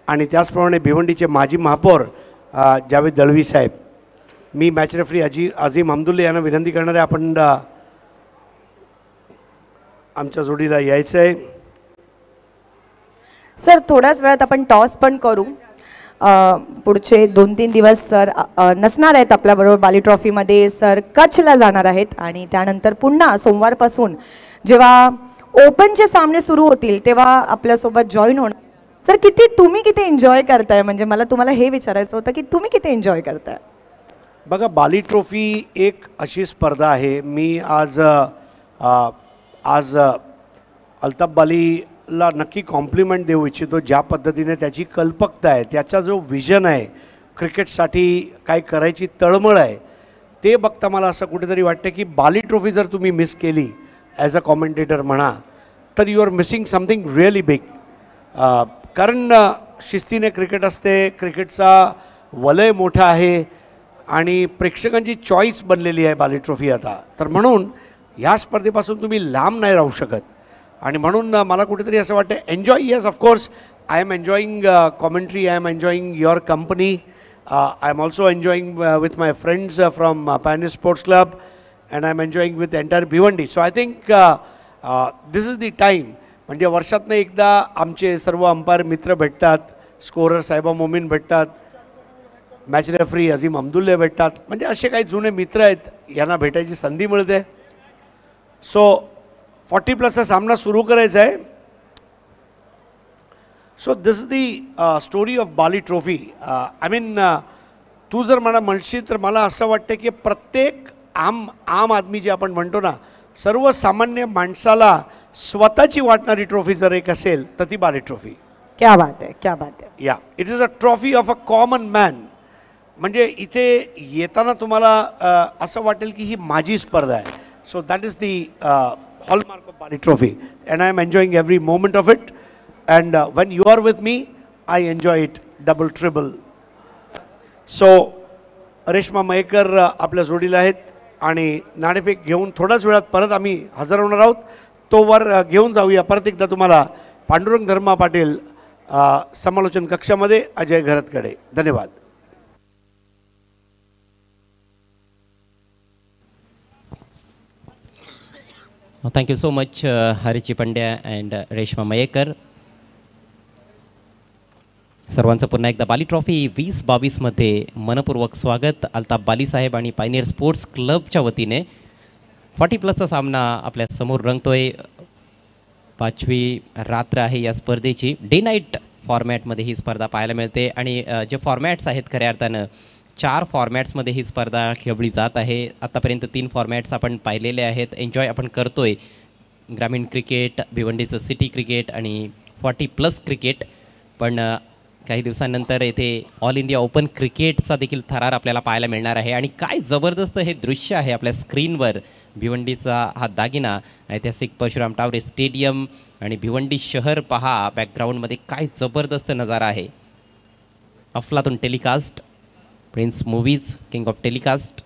आणि त्याचप्रमाणे भिवंडीचे माजी महापौर जावेद दळवी साहेब. मी मॅच रेफरी अजीम हमदुल्ले यांना विनंती करणार आहे आपण आमच्या जोडीला यायचं आहे. सर थोड्याच वेळात आपण टॉस पण करू. पुढचे 2-3 दिवस सर नसणार आहेत आपल्याबरोबर बाली ट्रॉफीमध्ये. सर कच्छला जाणार आहेत आणि त्यानंतर पुन्हा सोमवारपासून जेव्हा ओपनचे सामने सुरू होतील तेव्हा आपल्यासोबत जॉईन होणार. सर तुम्ही किती एन्जॉय करताय, म्हणजे मला तुम्हाला हे विचारायचं होतं की तुम्ही किती एन्जॉय करताय? बघा, बाली ट्रॉफी एक अशी स्पर्धा आहे. मी आज अल्ताफ बालीला नक्की कॉम्प्लिमेंट देऊ इच्छितो. ज्या पद्धतीने त्याची कल्पकता आहे, त्याचा जो विजन आहे, क्रिकेटसाठी काय करायची तळमळ आहे, ते बघता मला असं कुठेतरी वाटतं की बाली ट्रॉफी जर तुम्ही मिस केली ॲज अ कॉमेंटेटर म्हणा, तर you are missing something really big. कारण शिस्तीने क्रिकेट असते, क्रिकेटचा वलय मोठा आहे आणि प्रेक्षकांची चॉईस बनलेली आहे बाली ट्रॉफी आता. तर म्हणून ह्या स्पर्धेपासून तुम्ही लांब नाही राहू शकत. आणि म्हणून मला कुठेतरी असं वाटतं enjoy. Yes, of course I am enjoying commentary, I am enjoying your company, I am also enjoying with my friends from Pioneer sports club, and I am enjoying with entire Bhiwandi. So I think this is the time. म्हणजे वर्षातनं एकदा आमचे सर्व umpire मित्र भेटतात, scorer साहेबा मोमीन भेटतात, match referee Azeem अब्दुल्ले भेटतात. म्हणजे असे काही जुने मित्र आहेत, यांना भेटायची संधी मिळते. सो 40+ सामना सुरू करायचा आहे. So this is the story of Bali trophy. I mean तू जर मला म्हणशील तर मला असं वाटतं की प्रत्येक आम आदमी जे आपण म्हणतो ना, सर्वसामान्य माणसाला स्वतःची वाटणारी ट्रॉफी जर एक असेल तर ती बाली ट्रॉफी. क्या बात आहे, क्या बात आहे. या, it is a trophy of a common man. म्हणजे इथे येताना तुम्हाला असं वाटेल की ही माझी स्पर्धा आहे. So that is the hallmark of Bali trophy, and I am enjoying every moment of it. And when you are with me, I enjoy it double triple. So Reshma Mayekar आपल्या जोडीला आहेत आणि नाणेफेक घेऊन थोड्याच वेळात परत आम्ही हजर होणार आहोत. तो वर घेऊन जाऊया परत एकदा तुम्हाला पांडुरंग धर्मा पाटील समालोचन कक्षामध्ये अजय घरतकडे. धन्यवाद. Thank you so much Hariji Pandya and Reshma Mayekar. सर्वांचं पुन्हा एकदा बाली ट्रॉफी 2022मध्ये मनपूर्वक स्वागत. अल्ताफ बाली साहेब आणि पायनियर स्पोर्ट्स क्लबच्या वतीने 40+ सामना आपल्या समोर रंगतोय. 5वी रात्र आहे या स्पर्धेची. डे नाईट फॉर्मॅटमध्ये ही स्पर्धा पाहायला मिळते आणि जे फॉर्मॅट्स आहेत खऱ्या अर्थानं 4 फॉर्मॅट्समध्ये ही स्पर्धा खेळली जात आहे. आत्तापर्यंत 3 फॉर्मॅट्स आपण पाहिलेले आहेत. एन्जॉय आपण करतोय. ग्रामीण क्रिकेट, भिवंडीचं सिटी क्रिकेट आणि 40+ क्रिकेट. पण काही दिवसांनंतर येथे ऑल इंडिया ओपन क्रिकेटचा देखील थरार आपल्याला पाहायला मिळणार आहे. आणि काय जबरदस्त हे दृश्य आहे आपल्या स्क्रीनवर. भिवंडीचा हा दागिना, ऐतिहासिक परशुराम टावरे स्टेडियम आणि भिवंडी शहर पहा. बॅकग्राऊंडमध्ये काय जबरदस्त नजारा आहे. अफलातून telecast, prince movies, king of telecast.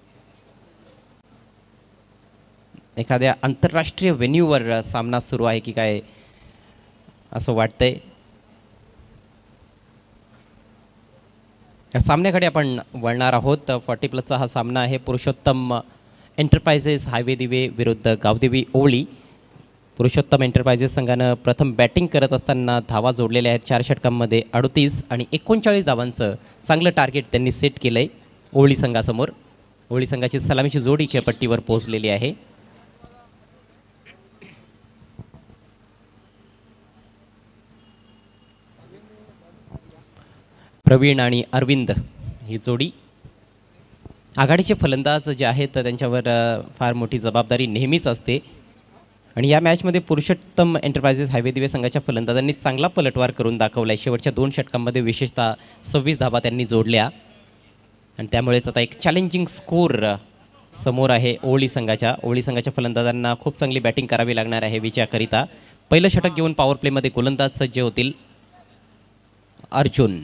एखाद्या आंतरराष्ट्रीय व्हेन्यूवर सामना सुरू आहे की काय असं वाटतंय. या सामन्याकडे आपण वळणार आहोत. 40+ हा सामना आहे. पुरुषोत्तम एंटरप्राइजेस हायवे दिवे विरुद्ध गावदेवी ओवळी. पुरुषोत्तम एंटरप्राइजेस संघानं प्रथम बॅटिंग करत असताना धावा जोडलेल्या आहेत. 4 षटकांमध्ये 38 आणि 39 धावांचं चांगलं टार्गेट त्यांनी सेट केलं आहे ओवळी संघासमोर. ओवळी संघाची सलामीची जोडी खेळपट्टीवर पोहोचलेली आहे. प्रवीण आणि अरविंद ही जोडी. आघाडीचे फलंदाज जे आहेत त्यांच्यावर फार मोठी जबाबदारी नेहमीच असते आणि या मॅचमध्ये पुरुषोत्तम एंटरप्राइजेस हायवे दिवे संघाच्या फलंदाजांनी चांगला पलटवार करून दाखवला आहे. शेवटच्या 2 षटकांमध्ये विशेषतः 26 धावा त्यांनी जोडल्या आणि त्यामुळेच आता एक चॅलेंजिंग स्कोर समोर आहे ओवळी संघाच्या. ओवळी संघाच्या फलंदाजांना खूप चांगली बॅटिंग करावी लागणार आहे विजयाकरिता. पहिलं षटक घेऊन पॉवर प्लेमध्ये गोलंदाज सज्ज होतील. अर्जुन,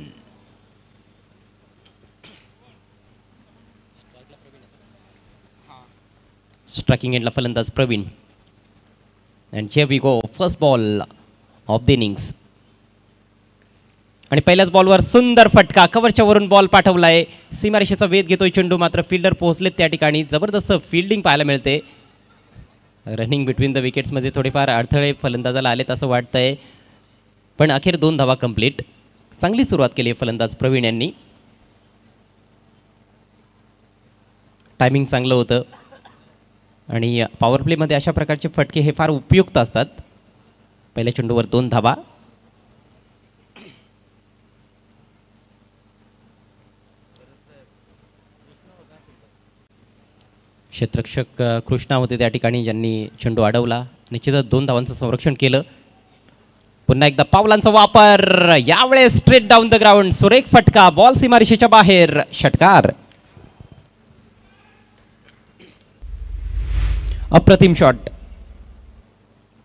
स्ट्रायकिंग एंडला फलंदाज Praveen. And here we go, first ball of the innings. आणि पहिल्याच बॉलवर सुंदर फटका, कव्हरच्या वरून बॉल पाठवलाय. सीमारेषेचा वेध घेतोय चेंडू, मात्र फिल्डर पोहोचलेत त्या ठिकाणी. जबरदस्त फिल्डिंग पाहायला मिळते. रनिंग बिटवीन द विकेट्समध्ये थोडेफार अडथळे फलंदाजाला आलेत असं वाटतंय, पण अखेर 2 धावा कंप्लीट. चांगली सुरुवात केली फलंदाज प्रवीण यांनी. टायमिंग चांगलं होतं आणि पॉवर प्लेमध्ये अशा प्रकारचे फटके हे फार उपयुक्त असतात. पहिल्या चेंडूवर 2 धावा. क्षेत्ररक्षक कृष्णा होते त्या ठिकाणी, ज्यांनी चेंडू अडवला. निश्चितच 2 धावांचं संरक्षण केलं. पुन्हा एकदा पावलांचा वापर, यावेळेस स्ट्रेट डाऊन द ग्राउंड, सुरेख फटका, बॉल सीमारेषेच्या बाहेर, षटकार. अप्रतिम शॉट.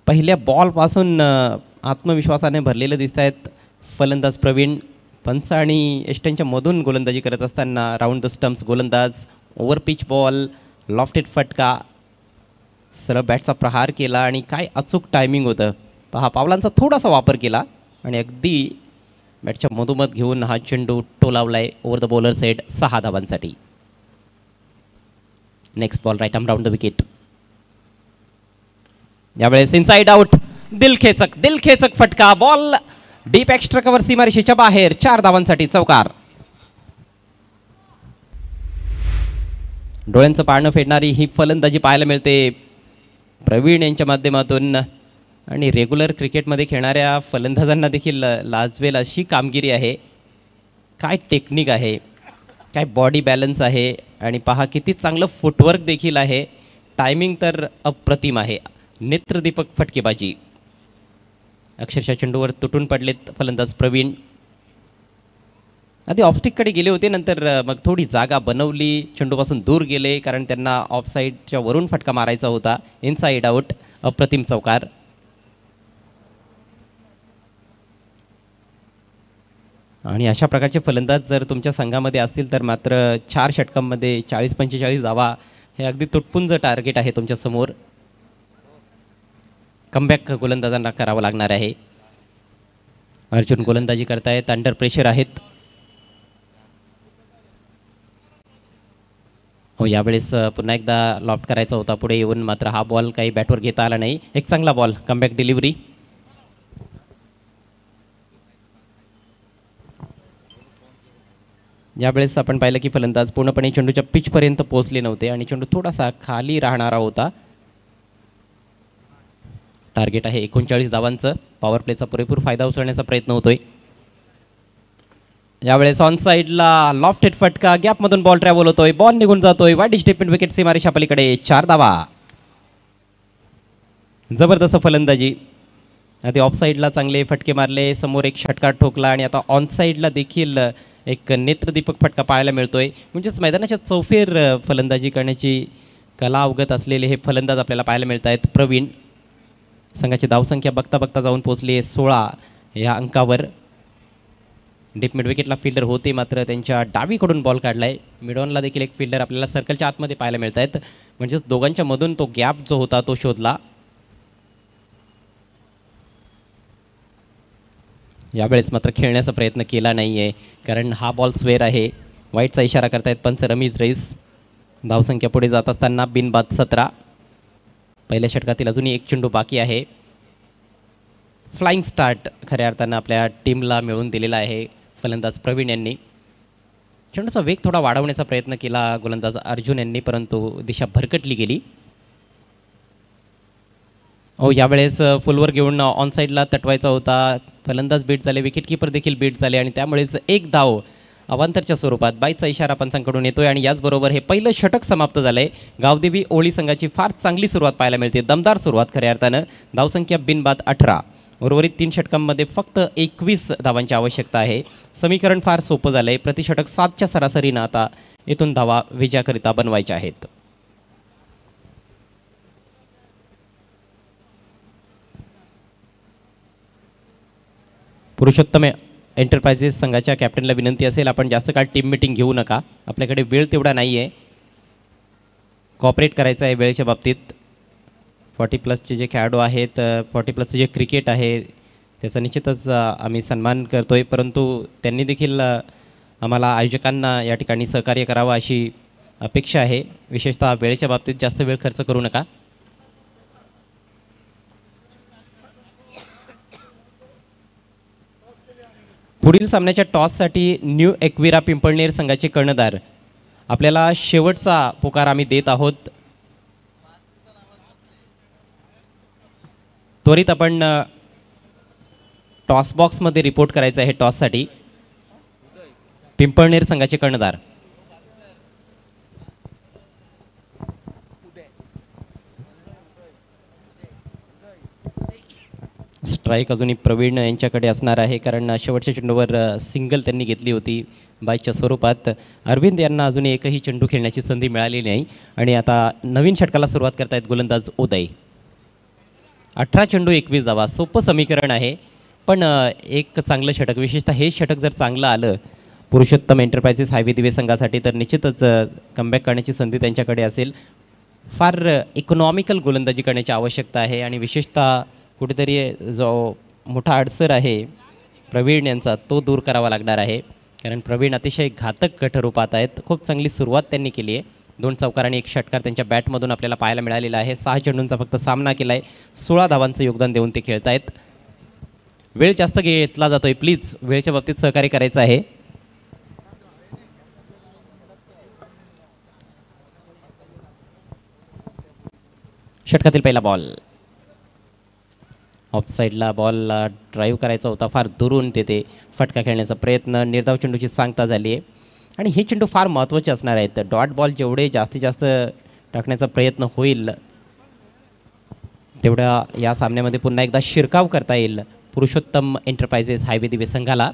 पहिल्या बॉल पासून आत्मविश्वासाने भरलेले दिसत आहेत फलंदाज प्रवीण. पंच आणि एस्टनच्या मधून गोलंदाजी करत असताना राऊंड द स्टम्प्स गोलंदाज, ओव्हर पिच बॉल, लॉफ्टेड फटका, सरळ बॅटचा प्रहार केला आणि काय अचूक टायमिंग होतं पहा. पावलांचा थोडासा वापर केला आणि अगदी बॅटच्या मधोमध घेऊन हा चेंडू टोलावलाय ओव्हर द बॉलर साईड, 6 धावांसाठी. Next ball right arm round the wicket. यावेळेस इनसाइड आउट, दिलखेचक फटका, बॉल डीप एक्स्ट्रा कव्हर सीमारेषेच्या बाहेर, 4 धावांसाठी चौकार. डोळ्यांचं पाळणं फेडणारी ही फलंदाजी पाहायला मिळते प्रवीण यांच्या माध्यमातून. आणि रेग्युलर क्रिकेटमध्ये खेळणाऱ्या फलंदाजांना देखील लाजवेल अशी कामगिरी आहे. काय टेक्निक आहे, काय बॉडी बॅलन्स आहे आणि पहा किती चांगलं फुटवर्क देखील आहे. टायमिंग तर अप्रतिम आहे. नेत्रदीपक फटकेबाजी. अक्षरशः चेंडूवर तुटून पडलेत फलंदाज प्रवीण. आधी ऑफस्टिककडे गेले होते, नंतर मग थोडी जागा बनवली, चेंडूपासून दूर गेले कारण त्यांना ऑफसाईडच्या वरून फटका मारायचा होता. इनसाइड आउट, अप्रतिम चौकार. आणि अशा प्रकारचे फलंदाज जर तुमच्या संघामध्ये असतील तर मात्र 4 षटकांमध्ये 40-45 धावा हे अगदी तुटपुंज टार्गेट आहे तुमच्या समोर. कमबॅक गोलंदाजांना करावं लागणार आहे. अर्जुन गोलंदाजी करतायत, अंडर प्रेशर आहेत. हो, यावेळेस पुन्हा एकदा लॉफ्ट करायचा होता पुढे येऊन, मात्र हा बॉल काही बॅटवर घेता आला नाही. एक चांगला बॉल, कमबॅक डिलिव्हरी. यावेळेस आपण पाहिलं की फलंदाज पूर्णपणे चेंडूच्या पिचपर्यंत पोहोचले नव्हते आणि चेंडू थोडासा खाली राहणारा होता. टार्गेट आहे 39 धावांचं. पॉवर प्लेचा पुरेपूर फायदा उचलण्याचा प्रयत्न होतोय. यावेळेस ऑन साईडला लॉफ्टेड फटका, गॅपमधून बॉल ट्रॅव्हल होतोय, बॉल निघून जातोय, वाईड स्टेपमेंट विकेट सीमारेषा पलीकडे, 4 धावा. जबरदस्त फलंदाजी. आधी ऑफ साईडला चांगले फटके मारले, समोर एक षटकार ठोकला आणि आता ऑन साईडला देखील एक नेत्रदीपक फटका पाहायला मिळतोय. म्हणजेच मैदानाच्या चौफेर फलंदाजी करण्याची कला अवगत असलेले हे फलंदाज आपल्याला पाहायला मिळत आहेत. प्रवीण संघाची धावसंख्या बघता बघता जाऊन पोहोचली आहे 16 या अंकावर. डीप मिड विकेटला फिल्डर होते, मात्र त्यांच्या डावीकडून बॉल काढलाय. मिडऑनला देखील एक फिल्डर आपल्याला सर्कलच्या आतमध्ये पाहायला मिळत आहेत. म्हणजेच दोघांच्या मधून तो गॅप जो होता तो शोधला. यावेळेस मात्र खेळण्याचा प्रयत्न केला नाही आहे कारण हा बॉल स्वेअर आहे. वाईटचा इशारा करतायत पंच रमीज रईस. धावसंख्या पुढे जात असताना बिनबाद 17. पहिल्या षटकातील अजूनही एक चेंडू बाकी आहे. फ्लाइंग स्टार्ट खऱ्या अर्थानं आपल्या टीमला मिळवून दिलेला आहे फलंदाज प्रवीण यांनी. चेंडूचा वेग थोडा वाढवण्याचा प्रयत्न केला गोलंदाज अर्जुन यांनी, परंतु दिशा भरकटली गेली. यावेळेस फुलवर घेऊन ऑन साईडला तटवायचा होता. फलंदाज बीट झाले, विकेटकीपर देखील बीट झाले आणि त्यामुळेच एक धाव अवांतरच्या स्वरूपात. बाईचा इशारा पंचांकडून येतोय आणि याचबरोबर हे पहिलं षटक समाप्त झालंय. गावदेवी ओळी संघाची फार चांगली सुरुवात पाहायला मिळते, दमदार सुरुवात खऱ्या अर्थानं. धावसंख्या बिनबाद 18. उर्वरित 3 षटकांमध्ये फक्त 21 धावांची आवश्यकता आहे. समीकरण फार सोपं झालंय. प्रतिषटक 7च्या सरासरीनं आता इथून धावा विजयाकरिता बनवायच्या आहेत. पुरुषोत्तम एंटरप्राइजेस संघाच्या कॅप्टनला विनंती असेल, आपण जास्त काळ टीम मीटिंग घेऊ नका. आपल्याकडे वेळ तेवढा नाही आहे. कॉपरेट करायचं आहे वेळेच्या बाबतीत. 40+ जे खेळाडू आहेत, 40+ जे क्रिकेट आहे त्याचा निश्चितच आम्ही सन्मान करतोय, परंतु त्यांनी देखील आम्हाला आयोजकांना या ठिकाणी सहकार्य करावं अशी अपेक्षा आहे. विशेषतः वेळेच्या बाबतीत जास्त वेळ खर्च करू नका. पुढील सामन्याच्या टॉससाठी न्यू एक्विरा पिंपळनेर संघाचे कर्णधार. आपल्याला शेवटचा पुकार आम्ही देत आहोत. त्वरित आपण टॉस बॉक्समध्ये रिपोर्ट करायचं आहे टॉससाठी. पिंपळनेर संघाचे कर्णधार. स्ट्राईक अजूनही प्रवीण यांच्याकडे असणार आहे, कारण शेवटच्या चेंडूवर सिंगल त्यांनी घेतली होती बायच्या स्वरूपात. अरविंद यांना अजूनही एकही चेंडू खेळण्याची संधी मिळालेली नाही आणि आता नवीन षटकाला सुरुवात करतायत गोलंदाज उदय. 18 चेंडू 21 धावा, सोपं समीकरण आहे, पण एक चांगलं षटक, विशेषतः हे षटक जर चांगलं आलं पुरुषोत्तम एंटरप्राइजेस हायवे दिवे संघासाठी तर निश्चितच कमबॅक करण्याची संधी त्यांच्याकडे असेल. फार इकॉनॉमिकल गोलंदाजी करण्याची आवश्यकता आहे आणि विशेषतः कुठेतरी जो मोठा अडसर आहे प्रवीण यांचा तो दूर करावा लागणार आहे, कारण प्रवीण अतिशय घातक गटरूपात आहेत. खूप चांगली सुरुवात त्यांनी केली आहे. 2 चौकार आणि 1 षटकार त्यांच्या बॅटमधून आपल्याला पाहायला मिळालेला आहे. 6 चेंडूंचा फक्त सामना केला आहे, 16 धावांचं योगदान देऊन ते खेळत आहेत. वेळ जास्त घेतला जातोय, प्लीज वेळेच्या बाबतीत सहकार्य करायचं आहे. षटकातील पहिला बॉल ऑफ साईडला बॉल ड्राईव्ह करायचा होता, फार दुरून तेथे फटका खेळण्याचा प्रयत्न, निर्धाव चेंडूची सांगता झाली आहे आणि हे चेंडू फार महत्त्वाचे असणार आहेत. डॉट बॉल जेवढे जास्तीत जास्त टाकण्याचा प्रयत्न होईल तेवढा या सामन्यामध्ये पुन्हा एकदा शिरकाव करता येईल पुरुषोत्तम एंटरप्राइजेस हायवे दिवे संघाला.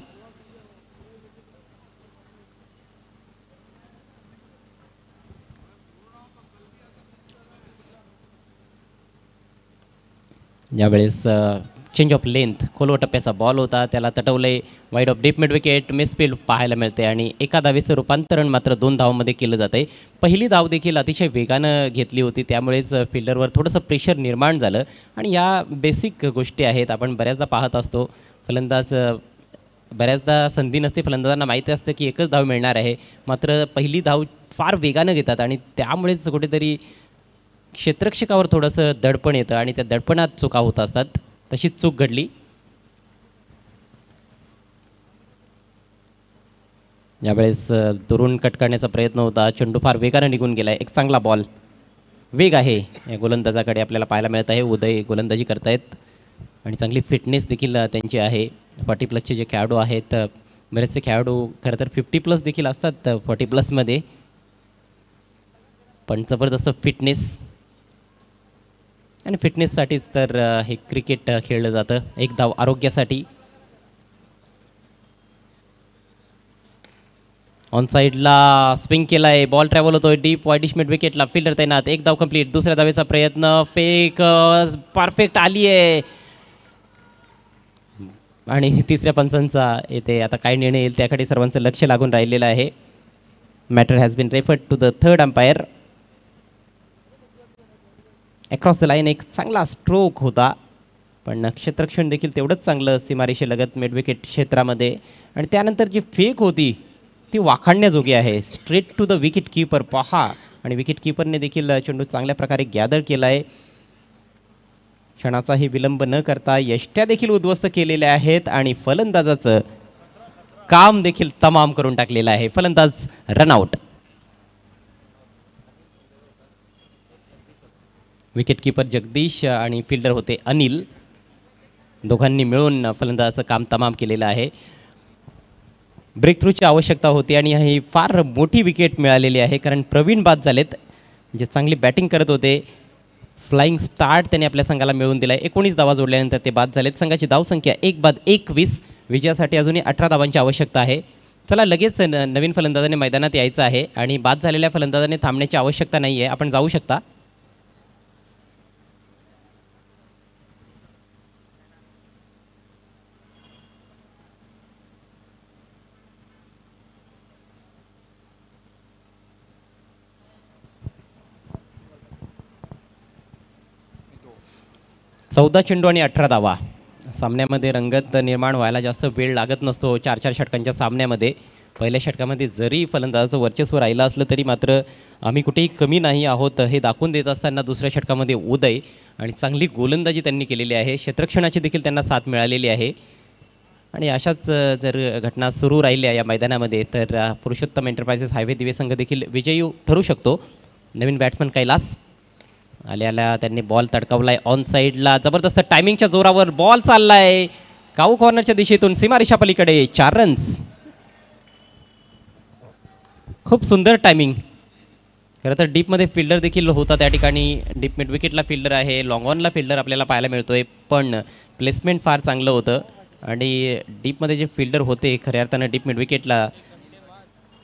यावेळेस चेंज ऑफ लेंथ, खोलवा टप्प्याचा बॉल होता, त्याला तटवले, wide of deep mid wicket, misfield पाहायला मिळते आणि एका धावेचं रूपांतरण मात्र 2 धावांमध्ये केलं जातं आहे. पहिली धाव देखील अतिशय वेगानं घेतली होती, त्यामुळेच फिल्डरवर थोडंसं प्रेशर निर्माण झालं आणि या बेसिक गोष्टी आहेत. आपण बऱ्याचदा पाहत असतो फलंदाज, बऱ्याचदा संधी नसते, फलंदाजांना माहिती असतं की एकच धाव मिळणार आहे, मात्र पहिली धाव फार वेगानं घेतात आणि त्यामुळेच कुठेतरी क्षेत्ररक्षकावर थोडंसं दडपण येतं आणि त्या दडपणात चुका होत असतात. तशीच चूक घडली. यावेळेस दुरून कट करण्याचा प्रयत्न होता, चेंडू फार वेगानं निघून गेला आहे. एक चांगला बॉल, वेग आहे या गोलंदाजाकडे आपल्याला पाहायला मिळत आहे. उदय गोलंदाजी करतायत आणि चांगली फिटनेस देखील त्यांची आहे. 40+ जे खेळाडू आहेत, बरेचसे खेळाडू खरं तर 50+ देखील असतात 40+मध्ये, पण जबरदस्त फिटनेस आणि फिटनेससाठीच तर हे क्रिकेट खेळलं जातं. एक धाव आरोग्यासाठी. ऑन साईडला स्विंग केला आहे, बॉल ट्रॅव्हल होतोय डीप वाईडिश मिड विकेटला, फिल्डर तैनात. एक धाव कंप्लीट. दुसऱ्या धावेचा प्रयत्न, फेक परफेक्ट आली आहे आणि तिसऱ्या पंचांचा येते. आता काय निर्णय येईल त्याकडे सर्वांचं लक्ष लागून राहिलेलं आहे. Matter has been referred to the third umpire. Across the line एक चांगला स्ट्रोक होता, पण क्षेत्ररक्षण देखील तेवढंच चांगलं सीमारेषेलगत मिड विकेट क्षेत्रामध्ये आणि त्यानंतर जी फेक होती ती वाखाणण्याजोगी आहे. Straight to the wicket keeper पहा आणि विकेट कीपरने देखील चेंडू चांगल्या प्रकारे गॅदर केला आहे. क्षणाचाही विलंब न करता यष्ट्या देखील उद्ध्वस्त केलेल्या आहेत आणि फलंदाजाचं काम देखील तमाम करून टाकलेलं आहे. फलंदाज रनआउट. विकेट कीपर जगदीश आणि फिल्डर होते अनिल, दोघांनी मिळून फलंदाजाचं काम तमाम केलेलं आहे. ब्रेक थ्रूची आवश्यकता होती आणि ही फार मोठी विकेट मिळालेली आहे, कारण प्रवीण बाद झालेत जे चांगली बॅटिंग करत होते. फ्लाइंग स्टार्ट त्यांनी आपल्या संघाला मिळवून दिला आहे. 19 धावा जोडल्यानंतर ते बाद झालेत. संघाची धावसंख्या 1/21. विजयासाठी अजूनही 18 धावांची आवश्यकता आहे. चला लगेच नवीन फलंदाजाने मैदानात यायचं आहे आणि बाद झालेल्या फलंदाजाने थांबण्याची आवश्यकता नाही आहे, आपण जाऊ शकता. चौदा चेंडू आणि 18 धावा. सामन्यामध्ये रंगत निर्माण व्हायला जास्त वेळ लागत नसतो 4-4 षटकांच्या सामन्यामध्ये. पहिल्या षटकामध्ये जरी फलंदाजाचं वर्चस्व राहिलं असलं तरी मात्र आम्ही कुठेही कमी नाही आहोत हे दाखवून देत असताना दुसऱ्या षटकामध्ये उदय आणि चांगली गोलंदाजी त्यांनी केलेली आहे. क्षेत्ररक्षणाची देखील त्यांना साथ मिळालेली आहे आणि अशाच जर घटना सुरू राहिल्या या मैदानामध्ये तर पुरुषोत्तम एंटरप्राइजेस हायवे दिवे संघ देखील विजयी ठरू शकतो. नवीन बॅट्समन कैलास आल्या त्यांनी बॉल तडकावलाय ऑन साईडला. जबरदस्त टायमिंगच्या जोरावर बॉल चाललाय काऊ कॉर्नरच्या दिशेतून सीमारेषा पलीकडे. 4 रन्स. खूप सुंदर टायमिंग खरं तर डीपमध्ये फिल्डर देखील होता त्या ठिकाणी. डीप मिड विकेटला फिल्डर आहे, लॉंग ऑनला फिल्डर आपल्याला पाहायला मिळतोय, पण प्लेसमेंट फार चांगलं होतं. आणि डीपमध्ये जे फिल्डर होते खऱ्या अर्थानं डीप मिड विकेटला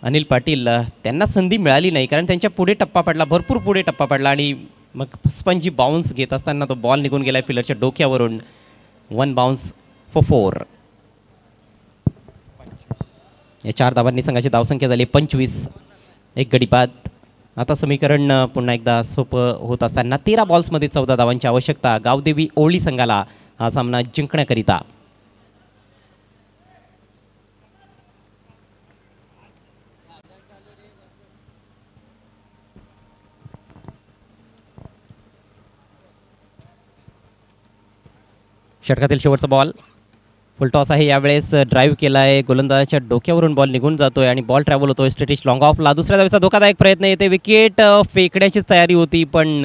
अनिल पाटील, त्यांना संधी मिळाली नाही, कारण त्यांच्या पुढे टप्पा पडला, भरपूर पुढे टप्पा पडला आणि मग स्पंजी बाउन्स घेत असताना तो बॉल निघून गेला फिल्डरच्या डोक्यावरून. 1 बाउन्स फॉर 4. या 4 धावांनी संघाची धावसंख्या झाली 25. एक गडी बाद. आता समीकरण पुन्हा एकदा सोपं होत असताना 13 बॉल्समध्ये 14 धावांची आवश्यकता गावदेवी ओवळी संघाला हा सामना जिंकण्याकरिता. षटकातील शेवटचा बॉल. फुलटॉस आहे, यावेळेस ड्राईव्ह केला आहे, गोलंदाजाच्या डोक्यावरून बॉल निघून जातोय आणि बॉल ट्रॅव्हल होतोय स्ट्रेटिश लॉंग ऑफला. दुसऱ्या धावेचा धोकादायक प्रयत्न येते, विकेट फेकण्याचीच तयारी होती, पण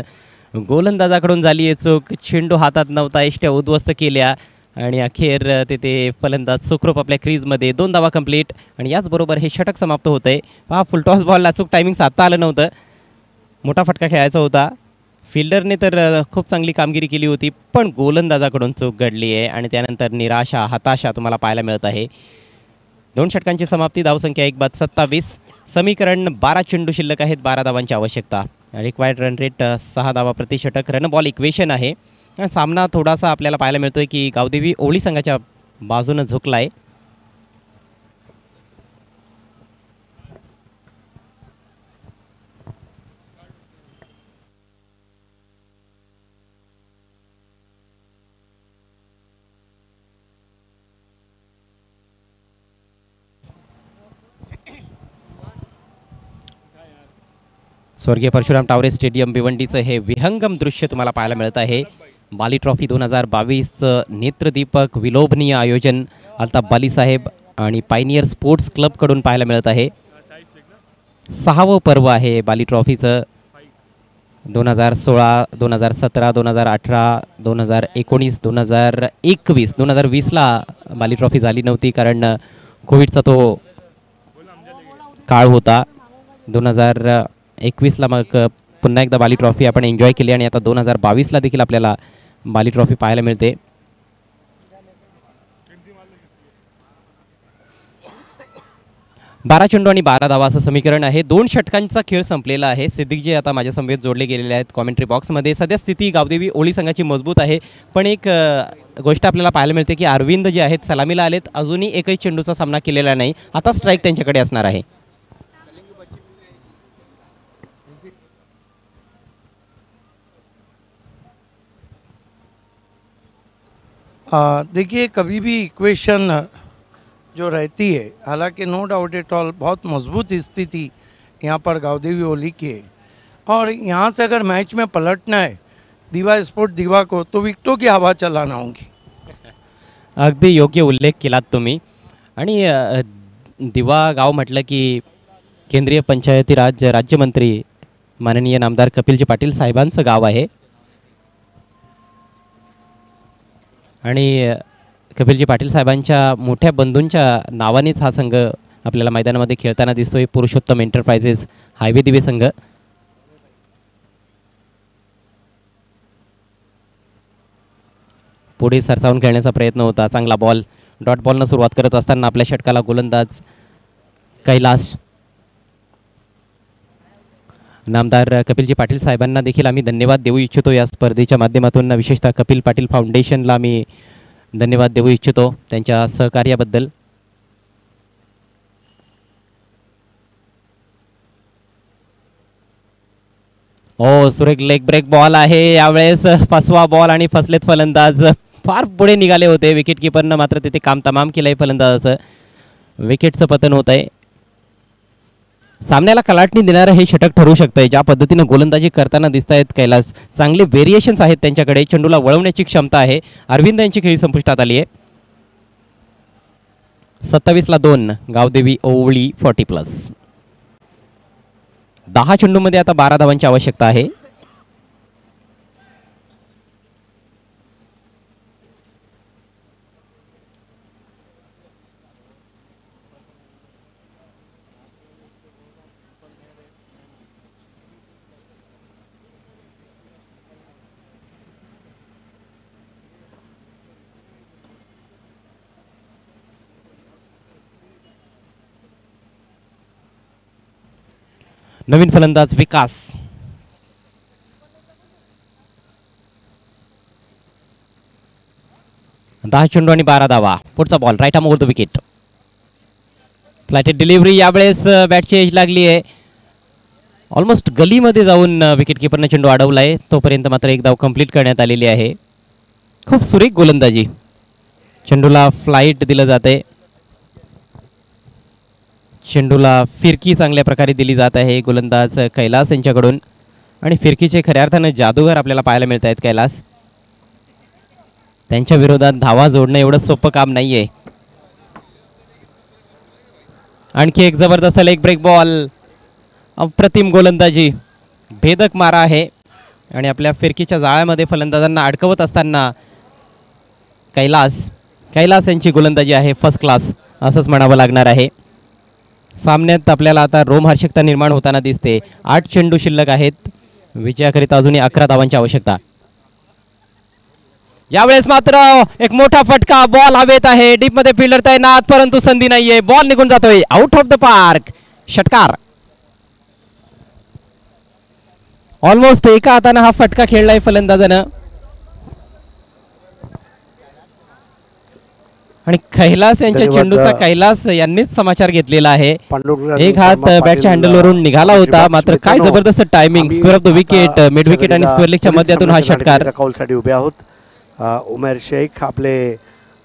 गोलंदाजाकडून झाली आहे चूक. चेंडू हातात नव्हता, इष्ट्या उद्ध्वस्त केल्या आणि अखेर तिथे फलंदाज सुखरूप आपल्या क्रीजमध्ये. 2 धावा कंप्लीट आणि याचबरोबर हे षटक समाप्त होत आहे. पहा, फुलटॉस बॉलला चूक टायमिंग साधता आलं नव्हतं, मोठा फटका खेळायचा होता. फिल्डरने तर खूप चांगली कामगिरी केली होती, पण गोलंदाजाकडून चूक घडली आहे आणि त्यानंतर निराशा, हताशा तुम्हाला पाहायला मिळत आहे. 2 षटकांची समाप्ती, धावसंख्या 1 बाद 27. समीकरण 12 चेंडू शिल्लक आहेत, 12 धावांची आवश्यकता. रिक्वायर्ड रन रेट 6 धावा प्रति षटक. रन बॉल इक्वेशन आहे. सामना थोडासा आपल्याला पाहायला मिळतोय की गावदेवी ओवळी संघाच्या बाजूनं झुकला आहे. स्वर्गीय परशुराम टावरे स्टेडियम भिवंडीचं हे विहंगम दृश्य तुम्हाला पाहायला मिळत आहे. बाली ट्रॉफी 2022चं नेत्रदीपक विलोभनीय आयोजन अल्ताफ बाली साहेब आणि पायनियर स्पोर्ट्स क्लबकडून पाहायला मिळत आहे. 6वं पर्व आहे बाली ट्रॉफीचं. 2016, 2017, 2018, 2019, 2021, 2020ला बाली ट्रॉफी झाली नव्हती कारण कोविडचा तो काळ होता. 2021ला मग पुन्हा एकदा बाली ट्रॉफी आपण एन्जॉय केली आणि आता 2022ला देखील आपल्याला बाली ट्रॉफी पाहायला मिळते. बारा चेंडू आणि 12 धावा असं समीकरण आहे. 2 षटकांचा खेळ संपलेला आहे. सिद्दीकजी आता माझ्या समवेत जोडले गेलेले आहेत कॉमेंट्री बॉक्समध्ये. सध्या स्थिती गावदेवी ओळी संघाची मजबूत आहे, पण एक गोष्ट आपल्याला पाहायला मिळते की अरविंद जे आहेत सलामीला आलेत, अजूनही एकही चेंडूचा सामना केलेला नाही. आता स्ट्राईक त्यांच्याकडे असणार आहे. देखिए, कभी भी इक्वेशन जो रहती है, हालांकि नो डाउट एट ऑल बहुत मजबूत स्थिति यहाँ पर गावदेवी ओली की है और यहाँ से अगर मैच में पलटना है दीवा स्पोर्ट दीवा को तो विकेटों की हवा चलाना होगी. अगदी योग्य उल्लेख केलात तुम्ही. आणि दिवा गाव म्हटलं की केंद्रीय पंचायती राज राज्यमंत्री माननीय नामदार कपिलजी पाटील साहेबांचं गाव आहे आणि कपिलजी पाटील साहेबांच्या मोठ्या बंधूंच्या नावानेच हा संघ आपल्याला मैदानामध्ये खेळताना दिसतोय. पुरुषोत्तम एंटरप्राइजेस हायवे दिवे संघ. पुढे सरसावून खेळण्याचा प्रयत्न होता. चांगला बॉल. डॉट बॉलनं सुरुवात करत असताना आपल्या षटकाला गोलंदाज कैलास. नामदार कपिलजी पाटील साहेबांना देखील आम्ही धन्यवाद देऊ इच्छितो. या स्पर्धेच्या माध्यमातून विशेषतः कपिल पाटील फाउंडेशनला आम्ही धन्यवाद देऊ इच्छितो त्यांच्या सहकार्याबद्दल. ओ सुरेख लेग ब्रेक बॉल आहे. यावेळेस फसवा बॉल आणि फसलेत फलंदाज. फार पुढे निघाले होते. विकेट किपरनं मात्र तिथे काम तमाम केलं आहे फलंदाजाचं. विकेटचं पतन होत आहे. सामन्याला कलाटणी देणारं हे षटक ठरू शकतंय. ज्या पद्धतीनं गोलंदाजी करताना दिसत आहेत कैलास, चांगले व्हेरिएशन्स आहेत त्यांच्याकडे. चेंडूला वळवण्याची क्षमता आहे. अरविंद यांची खेळी संपुष्टात आली आहे. 27ला 2 गावदेवी ओवळी 40+. 10 चेंडूमध्ये आता 12 धावांची आवश्यकता आहे. नवीन फलंदाज विकास. दहा चेंडू आणि 12 धावा. पुढचा ball right arm over the wicket. Flighted delivery. यावेळेस बॅटची एज लागली आहे. ऑलमोस्ट गलीमध्ये जाऊन विकेट किपरने चेंडू अडवलाय. तोपर्यंत मात्र एक धाव कंप्लीट करण्यात आलेली आहे. खूप सुरेख गोलंदाजी. चेंडूला फ्लाईट दिलं जाते. चेंडूला फिरकी चांगल्या प्रकारे दिली जात आहे गोलंदाज कैलास यांच्याकडून. आणि फिरकीचे खऱ्या अर्थानं जादूगार आपल्याला पाहायला मिळत आहेत कैलास. त्यांच्या विरोधात धावा जोडणं एवढं सोपं काम नाहीये. आणखी एक जबरदस्त लेग ब्रेक बॉल. अप्रतिम गोलंदाजी. भेदक मारा आहे. आणि आपल्या फिरकीच्या जाळ्यामध्ये फलंदाजांना अडकवत असताना कैलास यांची गोलंदाजी आहे फर्स्ट क्लास असंच म्हणावं लागणार आहे. सामन्यात आपल्याला आता रोमहर्षकता निर्माण होताना दिसते. 8 चेंडू शिल्लक आहेत. विजयाकरिता अजूनही 11 धावांची आवश्यकता. यावेळेस मात्र एक मोठा फटका. बॉल हवेत आहे. डीप मध्ये फिल्डर तैनात परंतु संधी नाहीये. बॉल निघून जातोय आउट ऑफ द पार्क. षटकार. ऑलमोस्ट एका हाताने हा फटका खेळलाय फलंदाजानं. आणि कैलास यांच्या चेंडूचा कैलास यांनीच समाचार घेतलेला आहे. एक हात बॅटच्या हँडलवरून निघाला होता मात्र काय जबरदस्त timing. Square of the wicket. Mid wicket आणि स्क्वेअर लेगच्या मध्यातून हा षटकार. कॉलसाठी उभे आहोत. उमेर शेख आपले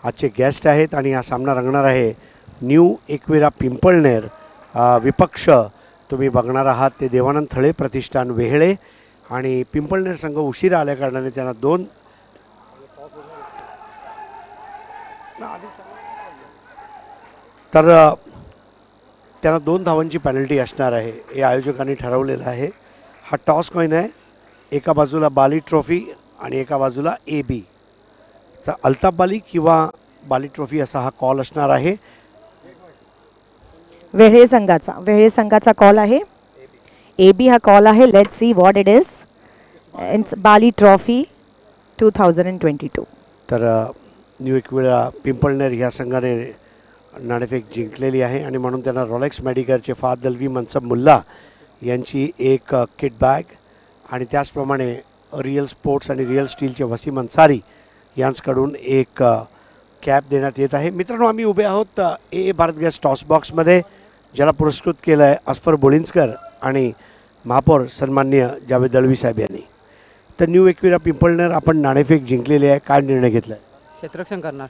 आजचे गेस्ट आहेत आणि हा सामना रंगणार आहे न्यू एकविरा पिंपळनेर विपक्ष तुम्ही बघणार आहात ते देवानंद थळे प्रतिष्ठान वेहळे. आणि पिंपळनेर संघ उशिरा आल्या कारणाने त्यांना त्यांना 2 धावांची पेनल्टी असणार आहे हे आयोजकांनी ठरवलेलं आहे. हा टॉस कॉइन आहे. एका बाजूला बाली ट्रॉफी आणि एका बाजूला AB. तर अल्ताफ बाली किंवा बाली ट्रॉफी असा हा कॉल असणार आहे. वेहळे संघाचा कॉल आहे. AB हा कॉल आहे. Let's see what it is. It's Bali trophy 2022. तर न्यू एकविरा पिंपळनेर ह्या संघाने नाणेफेक जिंकलेली आहे आणि म्हणून त्यांना रॉलेक्स मेडिकरचे फाद दलवी मनसब मुल्ला यांची एक किट बॅग आणि त्याचप्रमाणे रिअल स्पोर्ट्स आणि रिअल स्टीलचे वसीम अन्सारी यांच्याकडून एक कॅप देण्यात येत आहे. मित्रांनो आम्ही उभे आहोत AA भारत गॅस टॉस बॉक्समध्ये ज्याला पुरस्कृत केलं आहे अस्फर बोलिन्सकर आणि महापौर सन्माननीय जावेद दळवी साहेब यांनी. तर न्यू एकविरा पिंपळनेर आपण नाणेफेक जिंकलेली आहे. काय निर्णय घेतला आहे? क्षेत्ररक्षण करणार.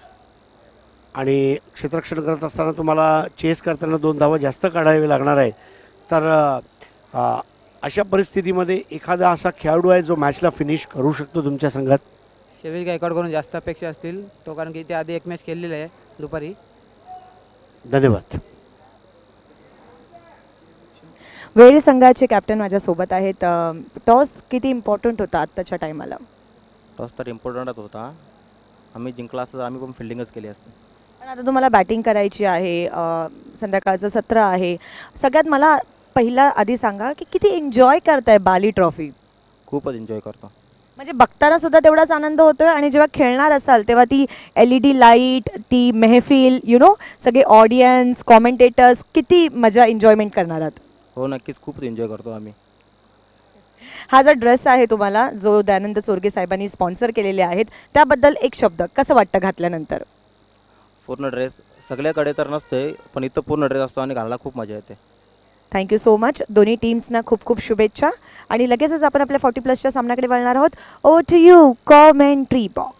आणि क्षेत्ररक्षण करत असताना तुम्हाला चेस करताना 2 धावा जास्त काढावे लागणार आहे. तर अशा परिस्थितीमध्ये एखादा असा खेळाडू आहे जो मॅचला फिनिश करू शकतो तुमच्या संघात? शेवेज गायकवाडकडून जास्त अपेक्षा असतील तो कारण की त्या आधी एक मॅच खेळलेला आहे दुपारी. धन्यवाद. वेहळे संघाचे कॅप्टन माझ्यासोबत आहेत. टॉस किती इम्पॉर्टंट होता आत्ताच्या टायमाला? टॉस तर इम्पॉर्टंटच होता. आम्ही जिंकला असता आम्ही पण फिल्डिंगच केली असते. पण आता तुम्हाला बॅटिंग करायची आहे. संध्याकाळचं सत्र आहे. सगळ्यात मला पहिला आधी सांगा की किती एन्जॉय करताय बाली ट्रॉफी? खूपच एन्जॉय करतो. म्हणजे बघताना सुद्धा तेवढाच आनंद होतोय आणि जेव्हा खेळणार असाल तेव्हा ती LED लाईट, ती मेहफिल, सगळे ऑडियन्स, कॉमेंटेटर्स, किती मजा एन्जॉयमेंट करणार आहात? हो नक्कीच खूप एन्जॉय करतो आम्ही. हा जो ड्रेस आहे तुम्हाला जो दयानंद चोरगे साहेबांनी स्पॉन्सर केलेले आहेत त्याबद्दल एक शब्द कसं वाटतं घातल्यानंतर? पूर्ण ड्रेस सगळ्याकडे तर नसते पण इथं पूर्ण ड्रेस असतो आणि घालायला खूप मजा येते. Thank you so much. दोन्ही टीम्सना खूप खूप शुभेच्छा. आणि लगेचच आपण आपल्या 40+ सामन्याकडे वळणार आहोत. Over to you commentary box.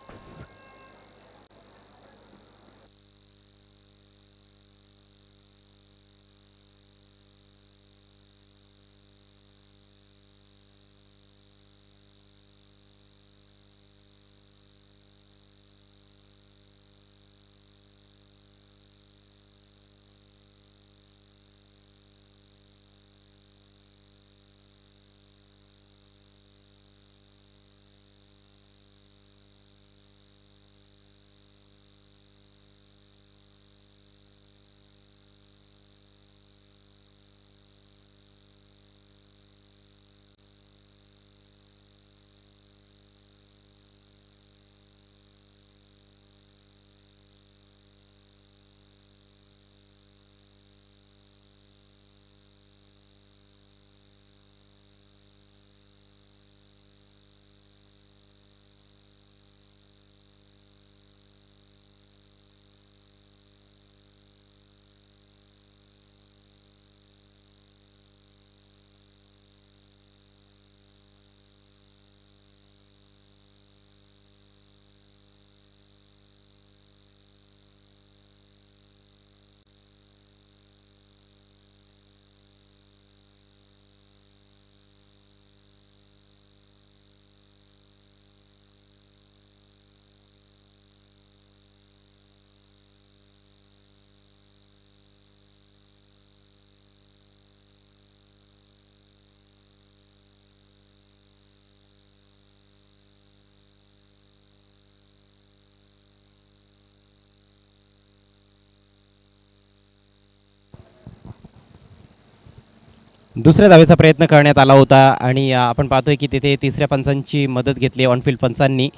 दुसऱ्या धावेचा प्रयत्न करण्यात आला होता आणि आपण पाहतोय की तिथे तिसऱ्या पंचांची मदत घेतली ऑनफिल्ड पंचांनी.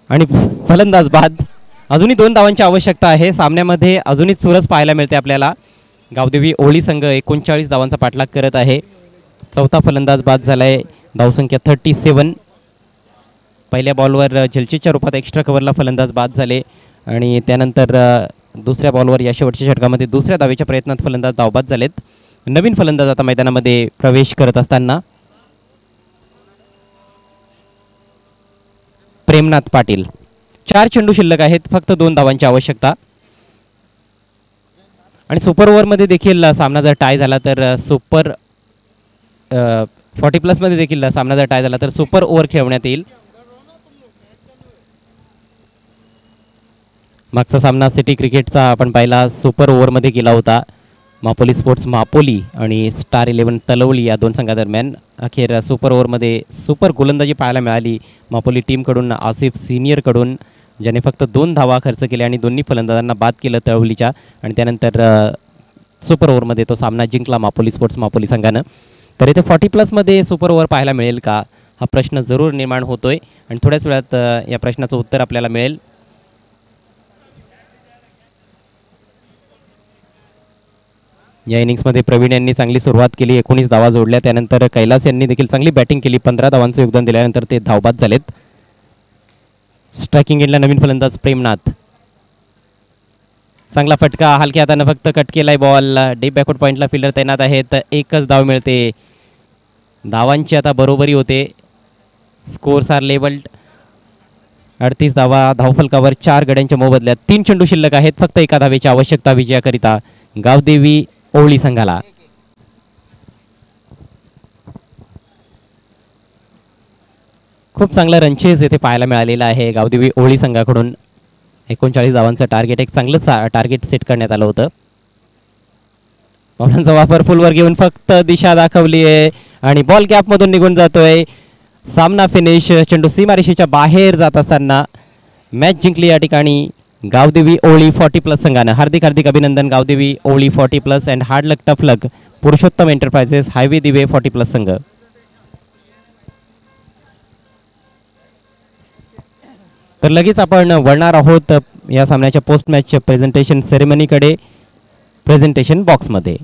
आणि फलंदाज बाद. अजूनही 2 धावांची आवश्यकता आहे. सामन्यामध्ये अजूनही चुरस पाहायला मिळते आपल्याला. गावदेवी ओळी संघ 39 धावांचा पाठलाग करत आहे. चौथा फलंदाज बाद झालाय. धावसंख्या 37. पहिल्या बॉलवर झलचीच्या रूपात एक्स्ट्रा कव्हरला फलंदाज बाद झाले आणि त्यानंतर दुसऱ्या बॉलवर या शेवटच्या षटकामध्ये दुसऱ्या धावेच्या प्रयत्नात फलंदाज धावबाद झालेत. नवीन फलंदाज आता मैदानामध्ये प्रवेश करत असताना प्रेमनाथ पाटील. 4 चेंडू शिल्लक आहेत. फक्त 2 धावांची आवश्यकता. आणि सुपर ओव्हरमध्ये देखील सामना जर टाय झाला तर 40+ मध्ये देखील सामना जर टाय झाला तर सुपर ओव्हर खेळवण्यात येईल. मागचा सामना सिटी क्रिकेटचा आपण पाहिला सुपर ओव्हरमध्ये गेला होता. मापोली स्पोर्ट्स मापोली आणि स्टार 11 तलवली या 2 संघादरम्यान. अखेर सुपर ओव्हरमध्ये सुपर गोलंदाजी पाहायला मिळाली मापोली टीमकडून आसिफ सिनियरकडून, ज्याने फक्त 2 धावा खर्च केल्या आणि दोन्ही फलंदाजांना बाद केलं तळवलीच्या. आणि त्यानंतर सुपर ओव्हरमध्ये तो सामना जिंकला मापोली स्पोर्ट्स मापोली संघानं. तर इथे 40+ मध्ये सुपर ओव्हर पाहायला मिळेल का हा प्रश्न जरूर निर्माण होतोय आणि थोड्याच वेळात या प्रश्नाचं उत्तर आपल्याला मिळेल. या इनिंग्समध्ये प्रवीण यांनी चांगली सुरुवात केली. 19 धावा जोडल्या. त्यानंतर कैलास यांनी देखील चांगली बॅटिंग केली. 15 धावांचं योगदान दिल्यानंतर ते धावबाद झालेत. स्ट्रायकिंग एंडला नवीन फलंदाज प्रेमनाथ. चांगला फटका. हलक्या हातानं फक्त कट केलाय बॉल. डीप बॅकवर्ड पॉईंटला फिल्डर तैनात आहेत. एकच धाव मिळते. धावांची आता बरोबरी होते. Scores R levelled. 38 धावा धावफलकावर 4 गड्यांच्या मोबदल्यात. 3 चेंडू शिल्लक आहेत. फक्त 1 धावेची आवश्यकता विजयाकरिता गावदेवी ओवळी संघाला. खूप चांगला रनचेज येथे पाहायला मिळालेला आहे गावदेवी ओवळी संघाकडून. 39 धावांचं टार्गेट, एक चांगलंच टार्गेट सेट करण्यात आलं होतं. बॉलांचा वापर फुलवर घेऊन फक्त दिशा दाखवली आहे आणि बॉल गॅपमधून निघून जातोय. सामना फिनिश. चेंडू सीमारेषेच्या बाहेर जात असताना मॅच जिंकली या ठिकाणी गावदेवी ओवळी 40+ संघानं. हार्दिक हार्दिक अभिनंदन गावदेवी ओवळी 40+ and hard luck tough luck Purushottam enterprises highway दिवे 40+ संघ. तर लगेच आपण वळणार आहोत या सामन्याच्या पोस्ट मॅच प्रेझेंटेशन सेरेमनीकडे प्रेझेंटेशन बॉक्समध्ये.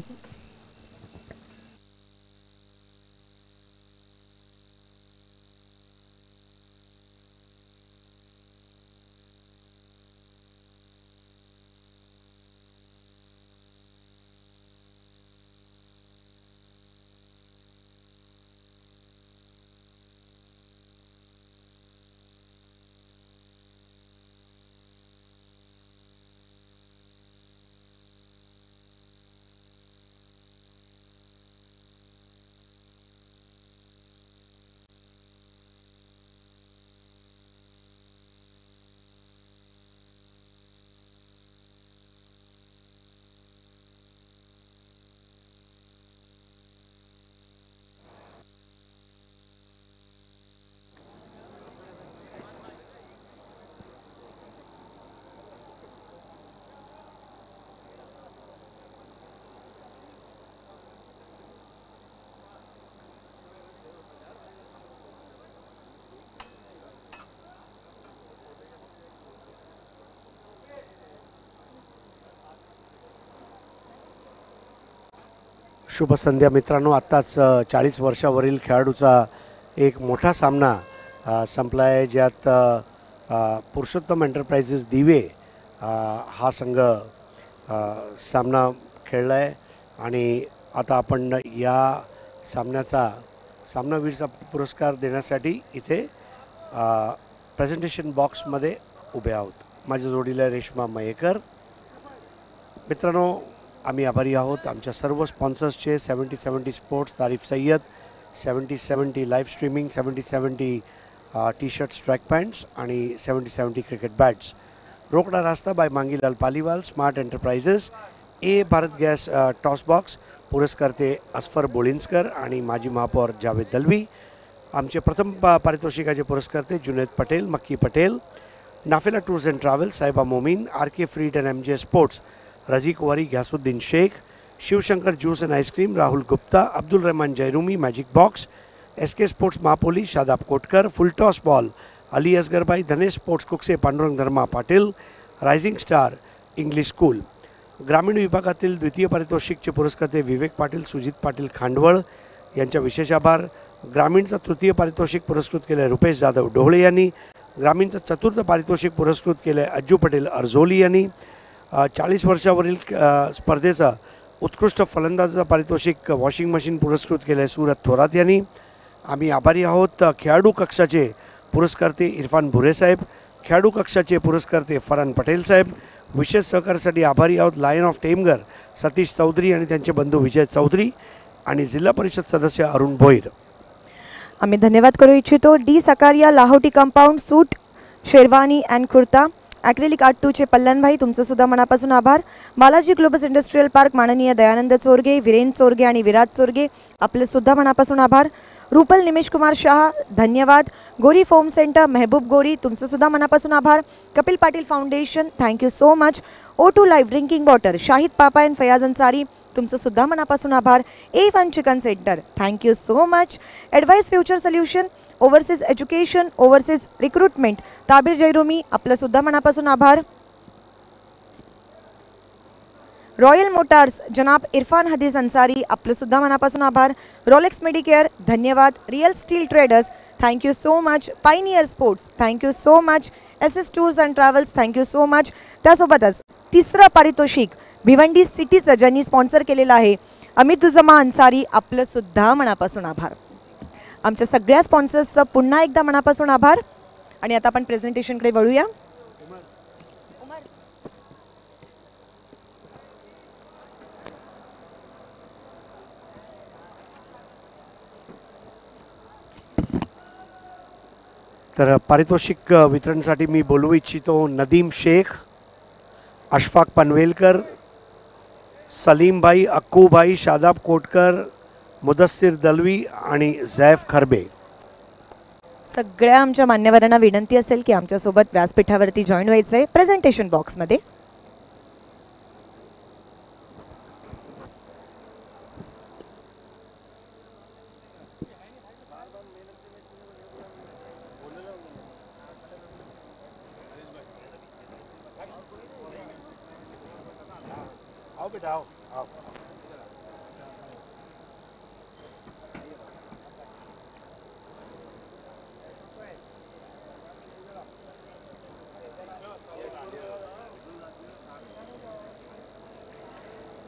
शुभ संध्या मित्रांनो. आत्ताच 40 वर्षावरील खेळाडूचा एक मोठा सामना संपला आहे, ज्यात पुरुषोत्तम एंटरप्राइजेस दिवे हा संघ सामना खेळला आहे. आणि आता आपण या सामनावीरचा पुरस्कार देण्यासाठी इथे प्रेझेंटेशन बॉक्समध्ये उभे आहोत. माझ्या जोडीला रेश्मा मयेकर. मित्रांनो, आम्ही आभारी आहोत आमच्या सर्व स्पॉन्सर्सचे. 70-70 sports, Tarif Sayyad, 70-70 live streaming, 70-70 T shirts, track pants आणि 70-70 cricket bats. Rokda Rasta by Mangilal Paliwal, smart enterprises, A Bharat gas toss box, पुरस्कर्ते अस्फर बोळिंजकर आणि माजी महापौर जावेद दलवी. आमचे प्रथम पारितोषिकाचे पुरस्कर्ते Junaid Patel, Makki Patel, Nafila tours and travels, Saheba Momin, RK फ्रीड and MJ sports, Razik Wari, Ghyasuddin Shaikh, Shivshankar juice and ice cream, Rahul Gupta, Abdul Rahman Jayrumi, magic box, SK sports Mahapoli, Shadab Kotkar, full toss ball, Ali Asgarbai, Dhanesh sports Kukse, Pandurang Dharma Patil, rising star English school. ग्रामीण विभागातील द्वितीय पारितोषिकचे पुरस्कर्ते विवेक पाटील, सुजित पाटील खांडवळ यांच्या विशेष आभार. ग्रामीणचा तृतीय पारितोषिक पुरस्कृत केले रुपेश जाधव ढोळे यांनी. ग्रामीणचं चतुर्थ पारितोषिक पुरस्कृत केले अज्जू पटेल अर्झोली यांनी. 40 वर्षावरील स्पर्धेचा उत्कृष्ट फलंदाजाचं पारितोषिक वॉशिंग मशीन पुरस्कृत केले सूरत थोरात यांनी. आम्ही आभारी आहोत खेळाडू कक्षाचे पुरस्कर्ते इरफान भुरे साहेब, खेळाडू कक्षाचे पुरस्कर्ते फरान पटेल साहेब. विशेष सहकार्यासाठी आभारी आहोत लायन ऑफ टेमगर सतीश चौधरी आणि त्यांचे बंधू विजय चौधरी आणि जिल्हा परिषद सदस्य अरुण भोईर. आम्ही धन्यवाद करू इच्छितो D Sakariya Lahoti compound suit sherwani and kurta acrylic art 2 चे पल्लन भाई, तुमचं सुद्धा मनापासून आभार. बालाजी ग्लोबस इंडस्ट्रियल पार्क माननीय दयानंद चोरगे, वीरेन चोरगे आणि विराज चोरगे, आपले सुद्धा मनापासून आभार. रूपल निमेश कुमार शाह धन्यवाद. गोरी फोम सेंटर मेहबूब गोरी, तुमचं सुद्धा मनापासून आभार. Kapil Patil foundation thank you so much. O2 live drinking water Shahid Papa and Fayaz Ansari, तुमचं सुद्धा मनापासून आभार. A1 chicken centre thank you so much. Advice future solution, overseas education, overseas recruitment Tabir Jayrumi, आपलं सुद्धा मनापासून आभार. रॉयल मोटार्स जनाब इरफान हदीस अन्सारी, आपलं सुद्धा मनापासून आभार. रोलेक्स मेडिकेअर धन्यवाद. Real steel traders thank you so much. Pioneer sports thank you so much. SS tours and travels thank you so much. त्यासोबतच तिसरं पारितोषिक भिवंडी सिटीचं ज्यांनी स्पॉन्सर केलेलं आहे अमितुजमा अन्सारी, आपलं सुद्धा मनापासून आभार. आमच्या सगळ्या स्पॉन्सर्सचं पुन्हा एकदा मनापासून आभार. आणि आता आपण प्रेझेंटेशनकडे वळूया. तर पारितोषिक वितरणसाठी मी बोलू इच्छितो नदीम शेख, अशफाक पनवेलकर, सलीमभाई, अक्कूभाई, शादाब कोटकर, मुदस्सिर दलवी आणि झैफ खरबे. सगळ्या आमच्या मान्यवरांना विनंती असेल की आमच्यासोबत व्यासपीठावरती जॉईन व्हायचं आहे प्रेझेंटेशन बॉक्समध्ये.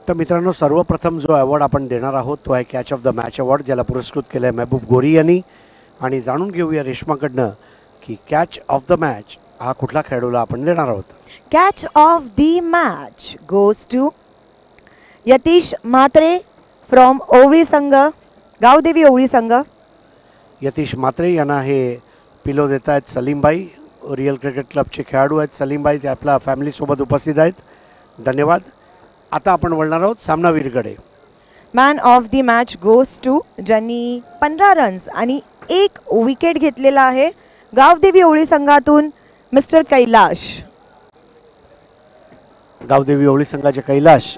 तर मित्रांनो, सर्वप्रथम जो अवॉर्ड आपण देणार आहोत तो आहे catch of the match award, ज्याला पुरस्कृत केलं आहे महबूब गोरी यांनी. आणि जाणून घेऊया रेश्माकडनं की कॅच ऑफ द मॅच हा कुठला खेळाडूला आपण देणार आहोत. Catch of the match goes to Yatish Mhatre from Ovali संघ, गावदेवी ओवळी संघ. यतीश म्हात्रे यांना हे पिलो देत आहेत सलीमबाई, रिअल क्रिकेट क्लबचे खेळाडू आहेत. सलीमबाई ते आपल्या फॅमिलीसोबत उपस्थित आहेत. धन्यवाद. आता आपण वळणार आहोत सामनावीरकडे. Man of the match goes to ज्यांनी 15 रन्स आणि 1 विकेट घेतलेला आहे, गावदेवी ओवळी संघातून मिस्टर कैलाश. गावदेवी ओवळी संघाचे कैलाश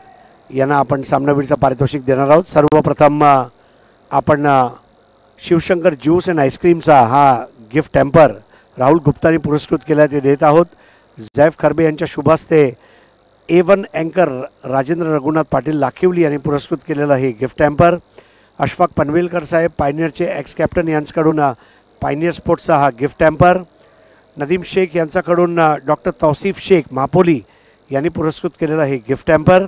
यांना आपण सामनावीरचं पारितोषिक देणार आहोत. सर्वप्रथम आपण शिवशंकर ज्यूस अँड आईस्क्रीमचा हा गिफ्ट हॅम्पर राहुल गुप्तानी पुरस्कृत केला ते देत आहोत. झैफ खरबे यांच्या शुभ हस्ते A1 अँकर राजेंद्र रघुनाथ पाटील लाखिवली यांनी पुरस्कृत केलेलं हे गिफ्ट हॅम्पर. अशफाक पनवेलकर साहेब पायनियरचे एक्स कॅप्टन यांच्याकडून पायनियर स्पोर्ट्सचा हा गिफ्ट हॅम्पर. नदीम शेख यांच्याकडून डॉक्टर तौसिफ शेख महापोली यांनी पुरस्कृत केलेलं हे गिफ्ट हॅम्पर.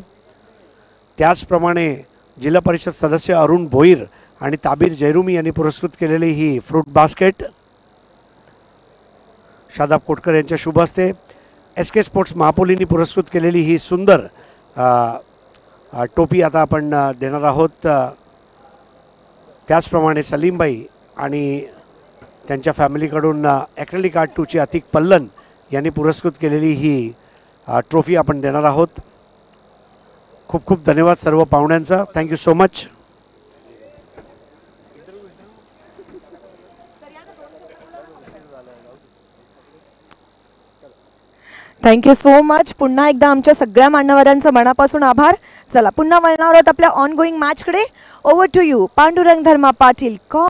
त्याचप्रमाणे जिल्हा परिषद सदस्य अरुण भोईर आणि ताबीर जयरूमी यांनी पुरस्कृत केलेली ही फ्रूट बास्केट शादाब कोटकर यांच्या शुभ हस्ते. SK स्पोर्ट्स महापोलींनी पुरस्कृत केलेली ही सुंदर टोपी आता आपण देणार आहोत. त्याचप्रमाणे सलीमबाई आणि त्यांच्या फॅमिलीकडून ॲक्रेलिक आर्ट 2 चे अतिक पल्लन यांनी पुरस्कृत केलेली ही ट्रॉफी आपण देणार आहोत. खूप खूप धन्यवाद सर्व पाहुण्यांचा. Thank you so much. Thank you so much. पुन्हा एकदा आमच्या सगळ्या मान्यवरांचं मनापासून आभार. चला पुन्हा वळणार आहोत आपल्या ऑन गोईंग मॅचकडे. Over to you Pandurang Dharma Patil.